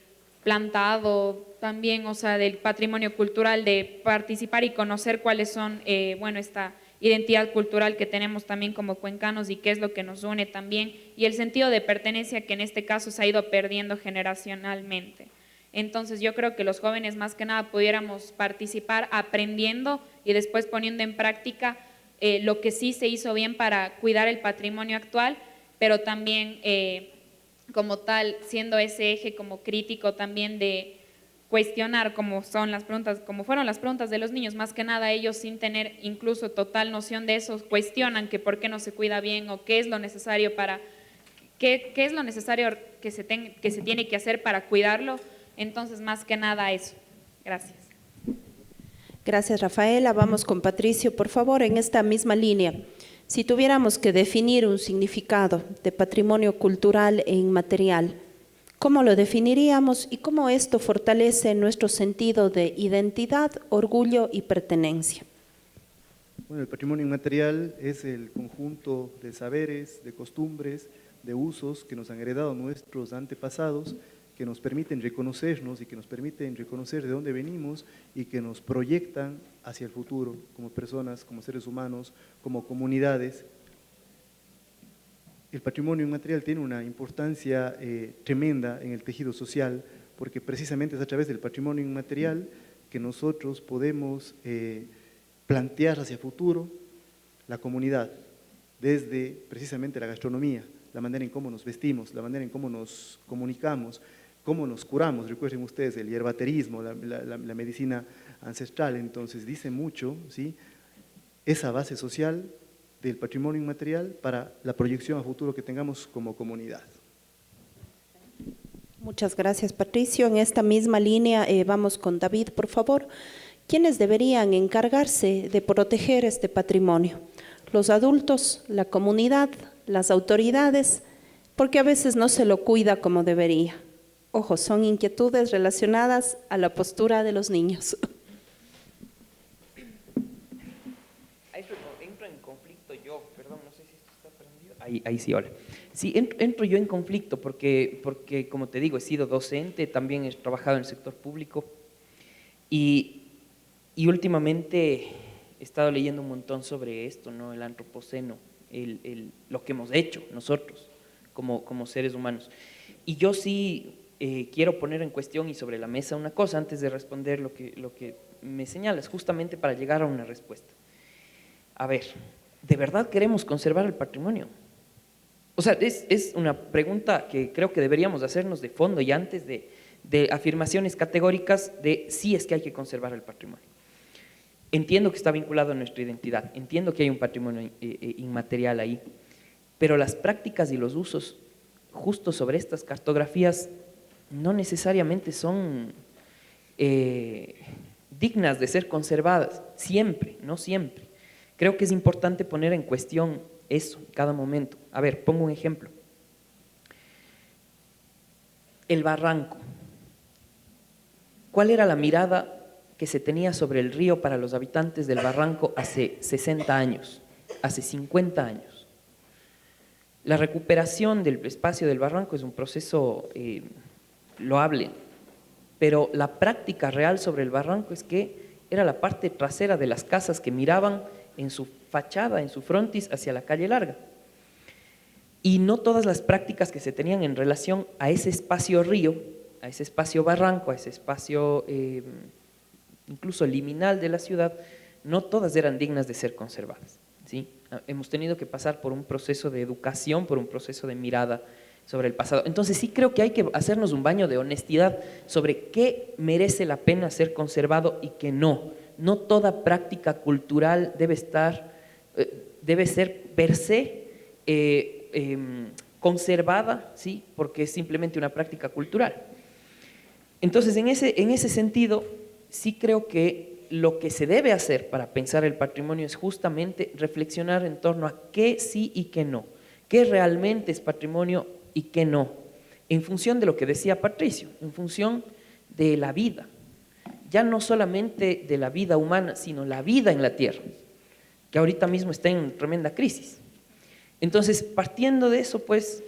H: plantado, también, o sea, del patrimonio cultural, de participar y conocer cuáles son, esta identidad cultural que tenemos también como cuencanos y qué es lo que nos une también, y el sentido de pertenencia que en este caso se ha ido perdiendo generacionalmente. Entonces yo creo que los jóvenes más que nada pudiéramos participar aprendiendo y después poniendo en práctica lo que sí se hizo bien para cuidar el patrimonio actual, pero también como tal, siendo ese eje como crítico también de cuestionar como fueron las preguntas de los niños, más que nada ellos sin tener incluso total noción de eso, cuestionan que por qué no se cuida bien o qué es lo necesario que se tiene que hacer para cuidarlo. Entonces, más que nada eso. Gracias.
C: Gracias, Rafaela. Vamos con Patricio, por favor, en esta misma línea. Si tuviéramos que definir un significado de patrimonio cultural e inmaterial, ¿cómo lo definiríamos y cómo esto fortalece nuestro sentido de identidad, orgullo y pertenencia?
B: Bueno, el patrimonio inmaterial es el conjunto de saberes, de costumbres, de usos que nos han heredado nuestros antepasados, que nos permiten reconocernos y que nos permiten reconocer de dónde venimos y que nos proyectan hacia el futuro como personas, como seres humanos, como comunidades. El patrimonio inmaterial tiene una importancia tremenda en el tejido social porque precisamente es a través del patrimonio inmaterial que nosotros podemos plantear hacia el futuro la comunidad. desde precisamente la gastronomía, la manera en cómo nos vestimos, la manera en cómo nos comunicamos, cómo nos curamos. Recuerden ustedes el hierbaterismo, la medicina ancestral. Entonces dice mucho, ¿sí?, esa base social del patrimonio inmaterial para la proyección a futuro que tengamos como comunidad.
C: Muchas gracias, Patricio. En esta misma línea vamos con David, por favor. ¿Quiénes deberían encargarse de proteger este patrimonio? Los adultos, la comunidad, las autoridades, porque a veces no se lo cuida como debería. Ojo, son inquietudes relacionadas a la postura de los niños.
G: Entro en conflicto yo, perdón, no sé si esto está prendido. Ahí sí, hola. Sí, entro yo en conflicto porque, como te digo, he sido docente, también he trabajado en el sector público y últimamente he estado leyendo un montón sobre esto, ¿no? El antropoceno, lo que hemos hecho nosotros como seres humanos. Y yo sí quiero poner en cuestión y sobre la mesa una cosa antes de responder lo que me señalas, justamente para llegar a una respuesta. A ver, ¿de verdad queremos conservar el patrimonio? O sea, es una pregunta que creo que deberíamos hacernos de fondo y antes de afirmaciones categóricas de sí es que hay que conservar el patrimonio. Entiendo que está vinculado a nuestra identidad, entiendo que hay un patrimonio inmaterial ahí, pero las prácticas y los usos justo sobre estas cartografías no necesariamente son dignas de ser conservadas, siempre, no siempre. Creo que es importante poner en cuestión eso en cada momento. A ver, pongo un ejemplo. El barranco. ¿Cuál era la mirada que se tenía sobre el río para los habitantes del barranco hace 60 años, hace 50 años? La recuperación del espacio del barranco es un proceso loable, pero la práctica real sobre el barranco es que era la parte trasera de las casas que miraban en su fachada, en su frontis hacia la calle larga. Y no todas las prácticas que se tenían en relación a ese espacio río, a ese espacio barranco, a ese espacio incluso liminal de la ciudad, no todas eran dignas de ser conservadas, ¿sí? Hemos tenido que pasar por un proceso de educación, por un proceso de mirada sobre el pasado. Entonces sí creo que hay que hacernos un baño de honestidad sobre qué merece la pena ser conservado y qué no. No toda práctica cultural debe ser per se conservada, ¿sí?, porque es simplemente una práctica cultural. Entonces, en ese sentido, sí creo que lo que se debe hacer para pensar el patrimonio es justamente reflexionar en torno a qué sí y qué no, qué realmente es patrimonio y qué no, en función de lo que decía Patricio, en función de la vida, ya no solamente de la vida humana, sino la vida en la tierra, que ahorita mismo está en tremenda crisis. Entonces, partiendo de eso, pues,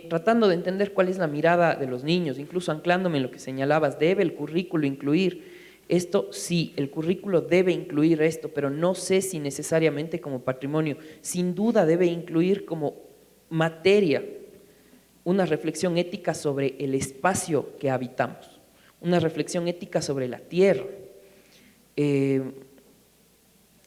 G: tratando de entender cuál es la mirada de los niños, incluso anclándome en lo que señalabas, ¿debe el currículo incluir esto? Sí, el currículo debe incluir esto, pero no sé si necesariamente como patrimonio. Sin duda debe incluir como materia una reflexión ética sobre el espacio que habitamos, una reflexión ética sobre la tierra.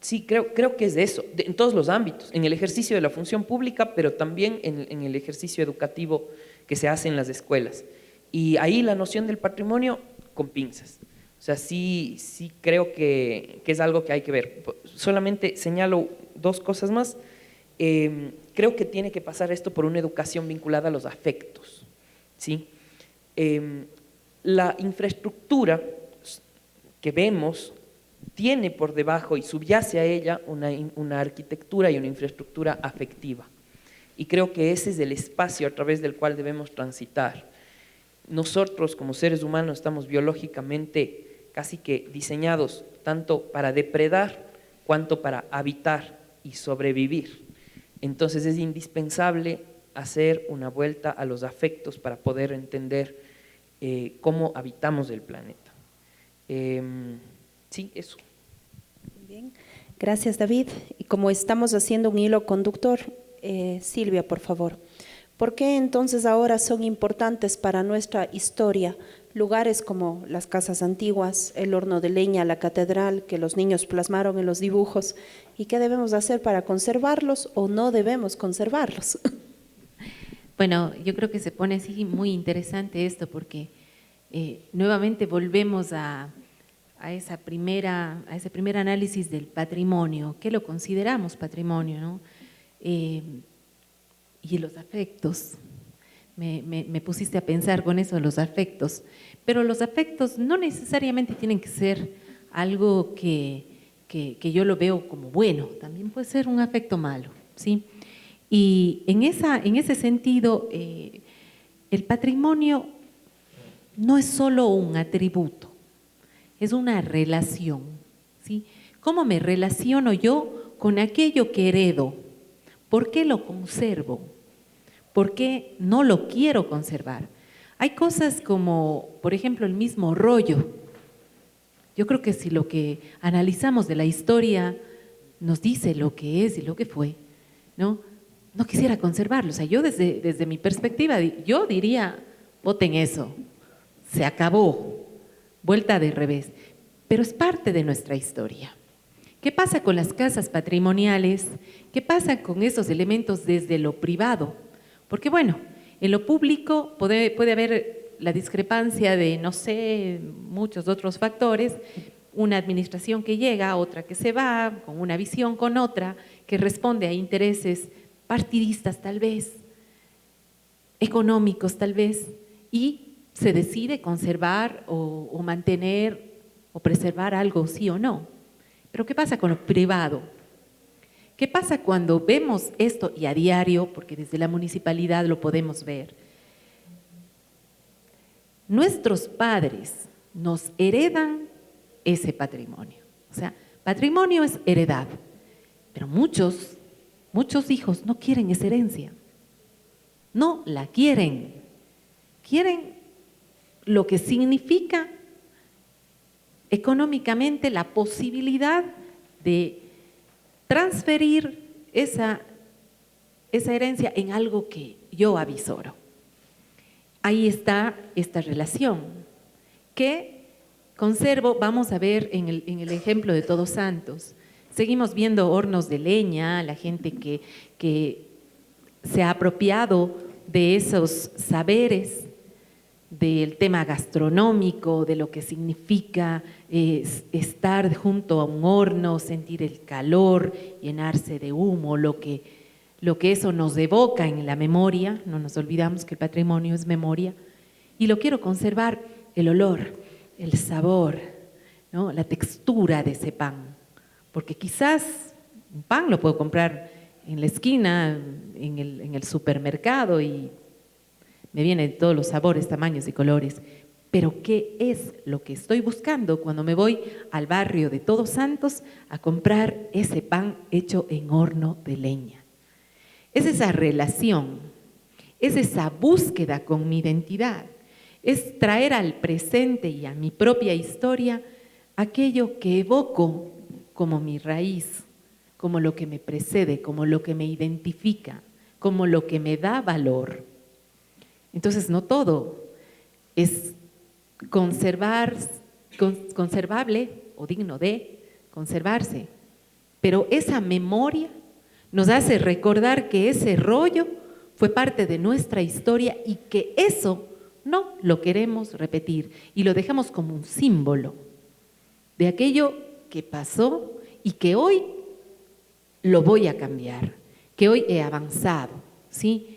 G: Sí, creo que es de eso, en todos los ámbitos, en el ejercicio de la función pública, pero también en el ejercicio educativo que se hace en las escuelas. Y ahí la noción del patrimonio con pinzas. O sea, sí creo que es algo que hay que ver. Solamente señalo dos cosas más. Creo que tiene que pasar esto por una educación vinculada a los afectos, ¿sí? La infraestructura que vemos tiene por debajo y subyace a ella una arquitectura y una infraestructura afectiva. Y creo que ese es el espacio a través del cual debemos transitar. Nosotros como seres humanos estamos biológicamente casi que diseñados tanto para depredar cuanto para habitar y sobrevivir. Entonces es indispensable hacer una vuelta a los afectos para poder entender cómo habitamos el planeta. Sí, eso.
C: Bien, gracias David. Y como estamos haciendo un hilo conductor, Silvia, por favor, ¿por qué entonces ahora son importantes para nuestra historia lugares como las casas antiguas, el horno de leña, la catedral, que los niños plasmaron en los dibujos, y qué debemos hacer para conservarlos o no debemos conservarlos.
F: Bueno, yo creo que se pone así muy interesante esto porque nuevamente volvemos a ese primer análisis del patrimonio. ¿Qué lo consideramos patrimonio, no? Y los afectos. Me pusiste a pensar con eso de los afectos, pero los afectos no necesariamente tienen que ser algo que yo lo veo como bueno, también puede ser un afecto malo, ¿sí? Y en ese sentido, el patrimonio no es solo un atributo, es una relación, ¿sí? ¿Cómo me relaciono yo con aquello que heredo? ¿Por qué lo conservo? ¿Por qué no lo quiero conservar? Hay cosas como, por ejemplo, el mismo rollo. Yo creo que si lo que analizamos de la historia nos dice lo que es y lo que fue, ¿no? No quisiera conservarlo. O sea, yo desde mi perspectiva, yo diría, voten eso, se acabó, vuelta de revés. Pero es parte de nuestra historia. ¿Qué pasa con las casas patrimoniales? ¿Qué pasa con esos elementos desde lo privado? Porque bueno, en lo público puede haber la discrepancia de, no sé, muchos otros factores, una administración que llega, otra que se va, con una visión, con otra, que responde a intereses partidistas tal vez, económicos tal vez, y se decide conservar o mantener o preservar algo sí o no. Pero ¿qué pasa con lo privado? ¿Qué pasa cuando vemos esto y a diario, porque desde la municipalidad lo podemos ver? Nuestros padres nos heredan ese patrimonio. O sea, patrimonio es heredad, pero muchos hijos no quieren esa herencia. No la quieren. Quieren lo que significa económicamente la posibilidad de transferir esa herencia en algo que yo avisoro. Ahí está esta relación que conservo, vamos a ver en el ejemplo de Todos Santos. Seguimos viendo hornos de leña, la gente que se ha apropiado de esos saberes, del tema gastronómico, de lo que significa estar junto a un horno, sentir el calor, llenarse de humo, lo que eso nos evoca en la memoria. No nos olvidamos que el patrimonio es memoria, y lo quiero conservar, el olor, el sabor, ¿no? La textura de ese pan, porque quizás un pan lo puedo comprar en la esquina, en el supermercado, y me vienen todos los sabores, tamaños y colores. Pero ¿qué es lo que estoy buscando cuando me voy al barrio de Todos Santos a comprar ese pan hecho en horno de leña? Es esa relación, es esa búsqueda con mi identidad, es traer al presente y a mi propia historia aquello que evoco como mi raíz, como lo que me precede, como lo que me identifica, como lo que me da valor. Entonces, no todo es conservable o digno de conservarse, pero esa memoria nos hace recordar que ese rollo fue parte de nuestra historia y que eso no lo queremos repetir y lo dejamos como un símbolo de aquello que pasó y que hoy lo voy a cambiar, que hoy he avanzado, ¿sí?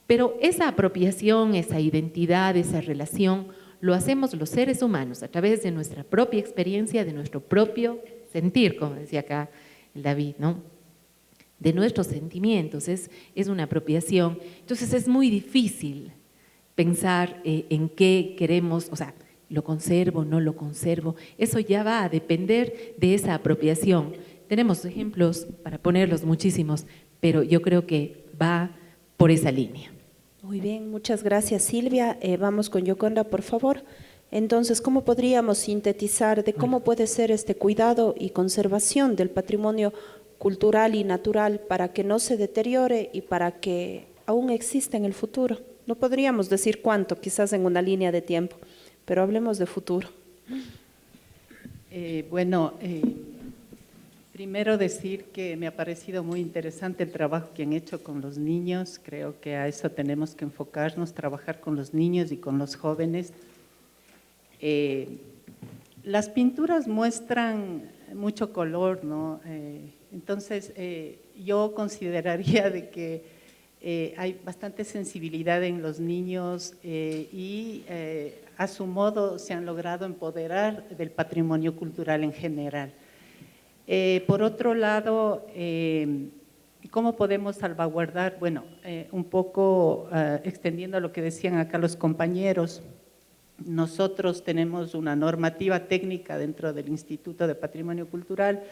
F: Pero esa apropiación, esa identidad, esa relación, lo hacemos los seres humanos a través de nuestra propia experiencia, de nuestro propio sentir, como decía acá el David, ¿no? De nuestros sentimientos, es una apropiación. Entonces es muy difícil pensar en qué queremos, o sea, lo conservo, no lo conservo, eso ya va a depender de esa apropiación. Tenemos ejemplos para ponerlos muchísimos, pero yo creo que va por esa línea.
C: Muy bien, muchas gracias Silvia. Vamos con Yoconda, por favor. Entonces, ¿cómo podríamos sintetizar de cómo puede ser este cuidado y conservación del patrimonio cultural y natural para que no se deteriore y para que aún exista en el futuro? No podríamos decir cuánto, quizás en una línea de tiempo, pero hablemos de futuro.
E: Primero decir que me ha parecido muy interesante el trabajo que han hecho con los niños. Creo que a eso tenemos que enfocarnos, trabajar con los niños y con los jóvenes. Las pinturas muestran mucho color, ¿no? Entonces, yo consideraría de que hay bastante sensibilidad en los niños y a su modo se han logrado empoderar del patrimonio cultural en general. Por otro lado, ¿cómo podemos salvaguardar? Bueno, un poco extendiendo lo que decían acá los compañeros, nosotros tenemos una normativa técnica dentro del Instituto de Patrimonio Cultural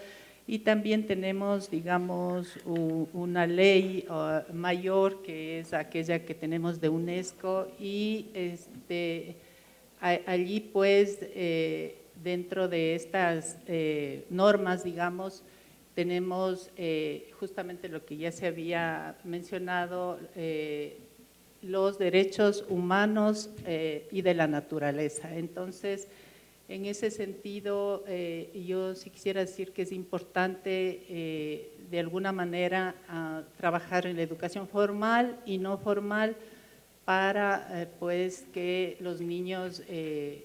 E: y también tenemos, digamos, una ley mayor que es aquella que tenemos de UNESCO y allí pues dentro de estas normas, digamos, tenemos justamente lo que ya se había mencionado, los derechos humanos y de la naturaleza. Entonces, en ese sentido, yo sí quisiera decir que es importante de alguna manera trabajar en la educación formal y no formal para pues que los niños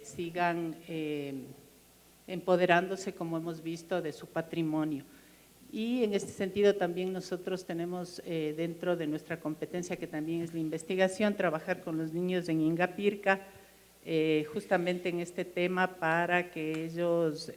E: sigan empoderándose, como hemos visto, de su patrimonio. Y en este sentido también nosotros tenemos dentro de nuestra competencia, que también es la investigación, trabajar con los niños en Ingapirca, justamente en este tema para que ellos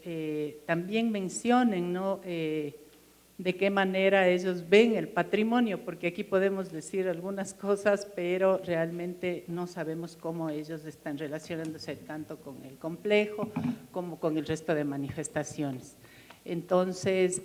E: también mencionen, ¿no? De qué manera ellos ven el patrimonio, porque aquí podemos decir algunas cosas, pero realmente no sabemos cómo ellos están relacionándose tanto con el complejo como con el resto de manifestaciones. Entonces,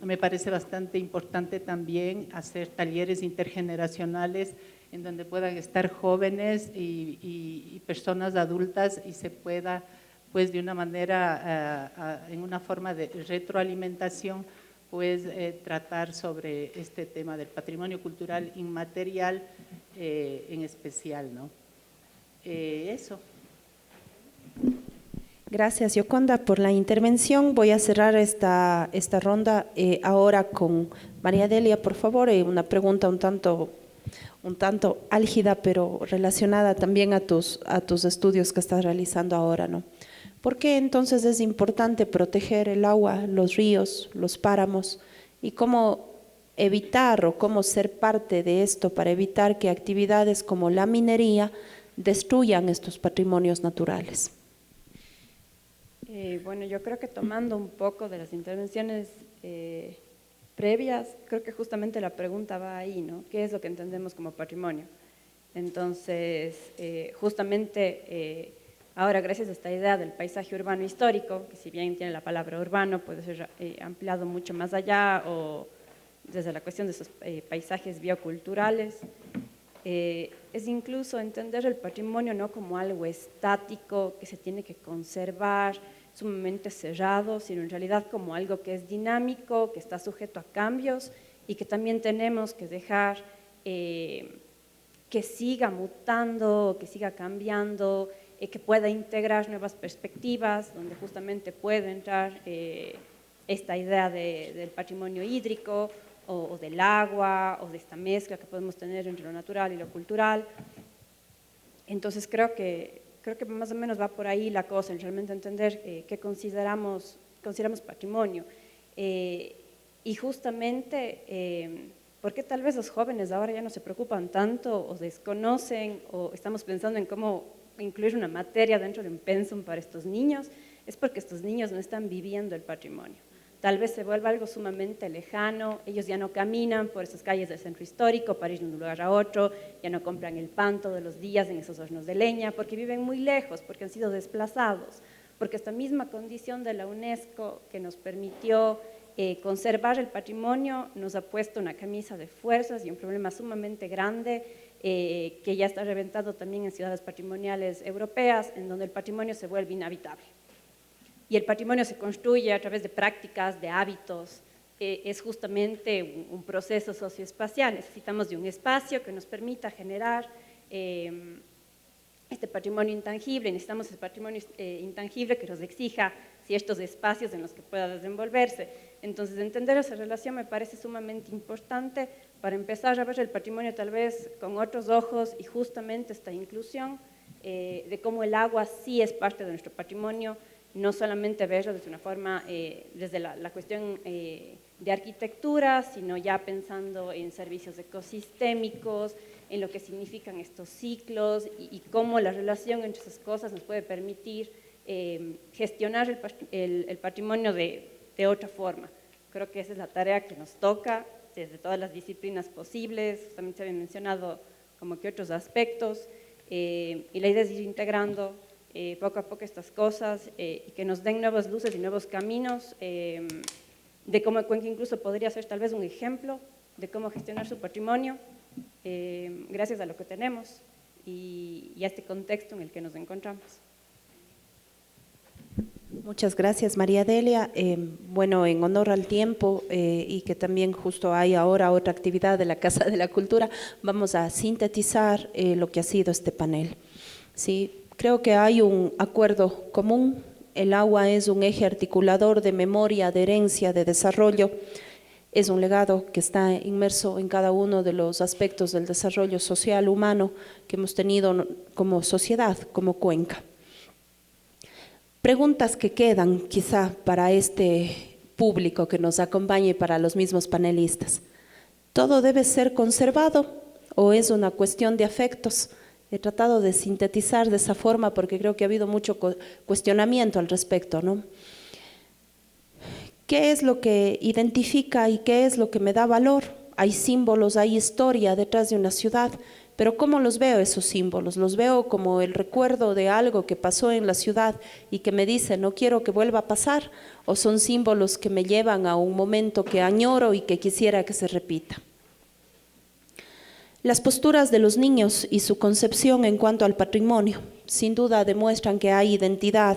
E: me parece bastante importante también hacer talleres intergeneracionales en donde puedan estar jóvenes y personas adultas y se pueda, pues de una manera, en una forma de retroalimentación, pues tratar sobre este tema del patrimonio cultural inmaterial en especial, ¿no? Eso.
C: Gracias, Yoconda, por la intervención. Voy a cerrar esta ronda ahora con María Delia, por favor, una pregunta un tanto álgida, pero relacionada también a tus estudios que estás realizando ahora, ¿no? ¿Por qué entonces es importante proteger el agua, los ríos, los páramos? ¿Y cómo evitar o cómo ser parte de esto para evitar que actividades como la minería destruyan estos patrimonios naturales?
A: Bueno, yo creo que tomando un poco de las intervenciones previas, creo que justamente la pregunta va ahí, ¿no? ¿Qué es lo que entendemos como patrimonio? Entonces, justamente ahora, gracias a esta idea del paisaje urbano histórico, que si bien tiene la palabra urbano, puede ser ampliado mucho más allá, o desde la cuestión de esos paisajes bioculturales, es incluso entender el patrimonio no como algo estático que se tiene que conservar, sumamente cerrado, sino en realidad como algo que es dinámico, que está sujeto a cambios y que también tenemos que dejar que siga mutando, que siga cambiando, que pueda integrar nuevas perspectivas, donde justamente puede entrar esta idea del patrimonio hídrico o del agua, o de esta mezcla que podemos tener entre lo natural y lo cultural. Entonces creo que más o menos va por ahí la cosa, en realmente entender qué consideramos patrimonio. Y justamente, ¿por qué tal vez los jóvenes ahora ya no se preocupan tanto o desconocen o estamos pensando en cómo incluir una materia dentro de un pensum para estos niños? Es porque estos niños no están viviendo el patrimonio. Tal vez se vuelva algo sumamente lejano, ellos ya no caminan por esas calles del centro histórico para ir de un lugar a otro, ya no compran el pan todos los días en esos hornos de leña, porque viven muy lejos, porque han sido desplazados, porque esta misma condición de la UNESCO que nos permitió conservar el patrimonio nos ha puesto una camisa de fuerzas y un problema sumamente grande que ya está reventado también en ciudades patrimoniales europeas, en donde el patrimonio se vuelve inhabitable. Y el patrimonio se construye a través de prácticas, de hábitos, es justamente un proceso socioespacial. Necesitamos de un espacio que nos permita generar este patrimonio intangible, necesitamos ese patrimonio intangible que nos exija ciertos espacios en los que pueda desenvolverse. Entonces, entender esa relación me parece sumamente importante para empezar a ver el patrimonio tal vez con otros ojos y justamente esta inclusión de cómo el agua sí es parte de nuestro patrimonio, no solamente verlo desde una forma, desde la cuestión de arquitectura, sino ya pensando en servicios ecosistémicos, en lo que significan estos ciclos y cómo la relación entre esas cosas nos puede permitir gestionar el patrimonio de otra forma. Creo que esa es la tarea que nos toca desde todas las disciplinas posibles, también se habían mencionado como que otros aspectos, y la idea es ir integrando poco a poco estas cosas y que nos den nuevas luces y nuevos caminos de cómo Cuenca incluso podría ser tal vez un ejemplo de cómo gestionar su patrimonio gracias a lo que tenemos y a este contexto en el que nos encontramos.
C: Muchas gracias, María Delia. Bueno, en honor al tiempo y que también justo hay ahora otra actividad de la Casa de la Cultura, vamos a sintetizar lo que ha sido este panel. Sí, creo que hay un acuerdo común. El agua es un eje articulador de memoria, de herencia, de desarrollo. Es un legado que está inmerso en cada uno de los aspectos del desarrollo social humano que hemos tenido como sociedad, como Cuenca. Preguntas que quedan quizá para este público que nos acompaña y para los mismos panelistas. ¿Todo debe ser conservado o es una cuestión de afectos? He tratado de sintetizar de esa forma porque creo que ha habido mucho cuestionamiento al respecto, ¿no? ¿Qué es lo que identifica y qué es lo que me da valor? Hay símbolos, hay historia detrás de una ciudad, pero ¿cómo los veo esos símbolos? ¿Los veo como el recuerdo de algo que pasó en la ciudad y que me dice no quiero que vuelva a pasar? ¿O son símbolos que me llevan a un momento que añoro y que quisiera que se repita? Las posturas de los niños y su concepción en cuanto al patrimonio sin duda demuestran que hay identidad,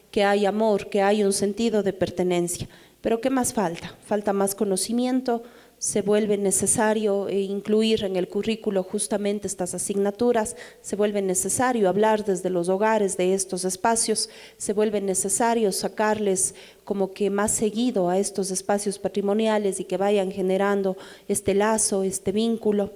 C: que hay amor, que hay un sentido de pertenencia. Pero ¿qué más falta? Falta más conocimiento. Se vuelve necesario incluir en el currículo justamente estas asignaturas, se vuelve necesario hablar desde los hogares de estos espacios, se vuelve necesario sacarles como que más seguido a estos espacios patrimoniales y que vayan generando este lazo, este vínculo.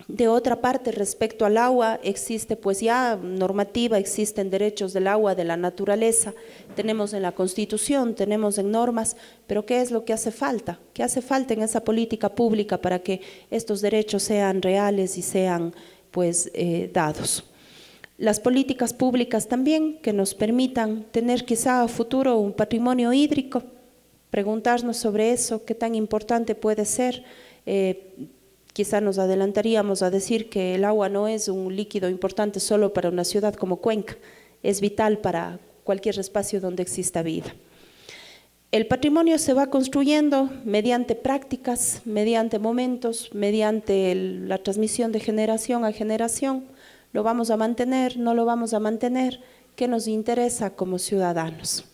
C: De otra parte, respecto al agua, existe pues ya normativa, existen derechos del agua, de la naturaleza, tenemos en la Constitución, tenemos en normas, pero ¿qué es lo que hace falta? ¿Qué hace falta en esa política pública para que estos derechos sean reales y sean pues dados? Las políticas públicas también que nos permitan tener quizá a futuro un patrimonio hídrico, preguntarnos sobre eso, qué tan importante puede ser. Quizá nos adelantaríamos a decir que el agua no es un líquido importante solo para una ciudad como Cuenca, es vital para cualquier espacio donde exista vida. El patrimonio se va construyendo mediante prácticas, mediante momentos, mediante la transmisión de generación a generación. ¿Lo vamos a mantener? ¿No lo vamos a mantener? ¿Qué nos interesa como ciudadanos?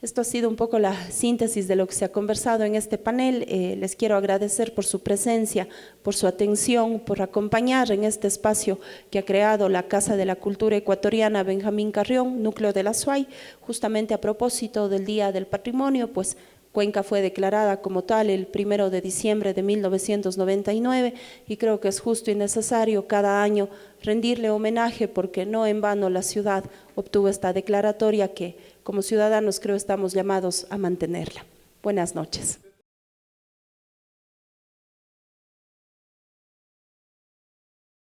C: Esto ha sido un poco la síntesis de lo que se ha conversado en este panel. Les quiero agradecer por su presencia, por su atención, por acompañar en este espacio que ha creado la Casa de la Cultura Ecuatoriana Benjamín Carrión, núcleo de la SUAY, justamente a propósito del Día del Patrimonio, pues Cuenca fue declarada como tal el 1 de diciembre de 1999 y creo que es justo y necesario cada año rendirle homenaje porque no en vano la ciudad obtuvo esta declaratoria que como ciudadanos creo estamos llamados a mantenerla. Buenas noches.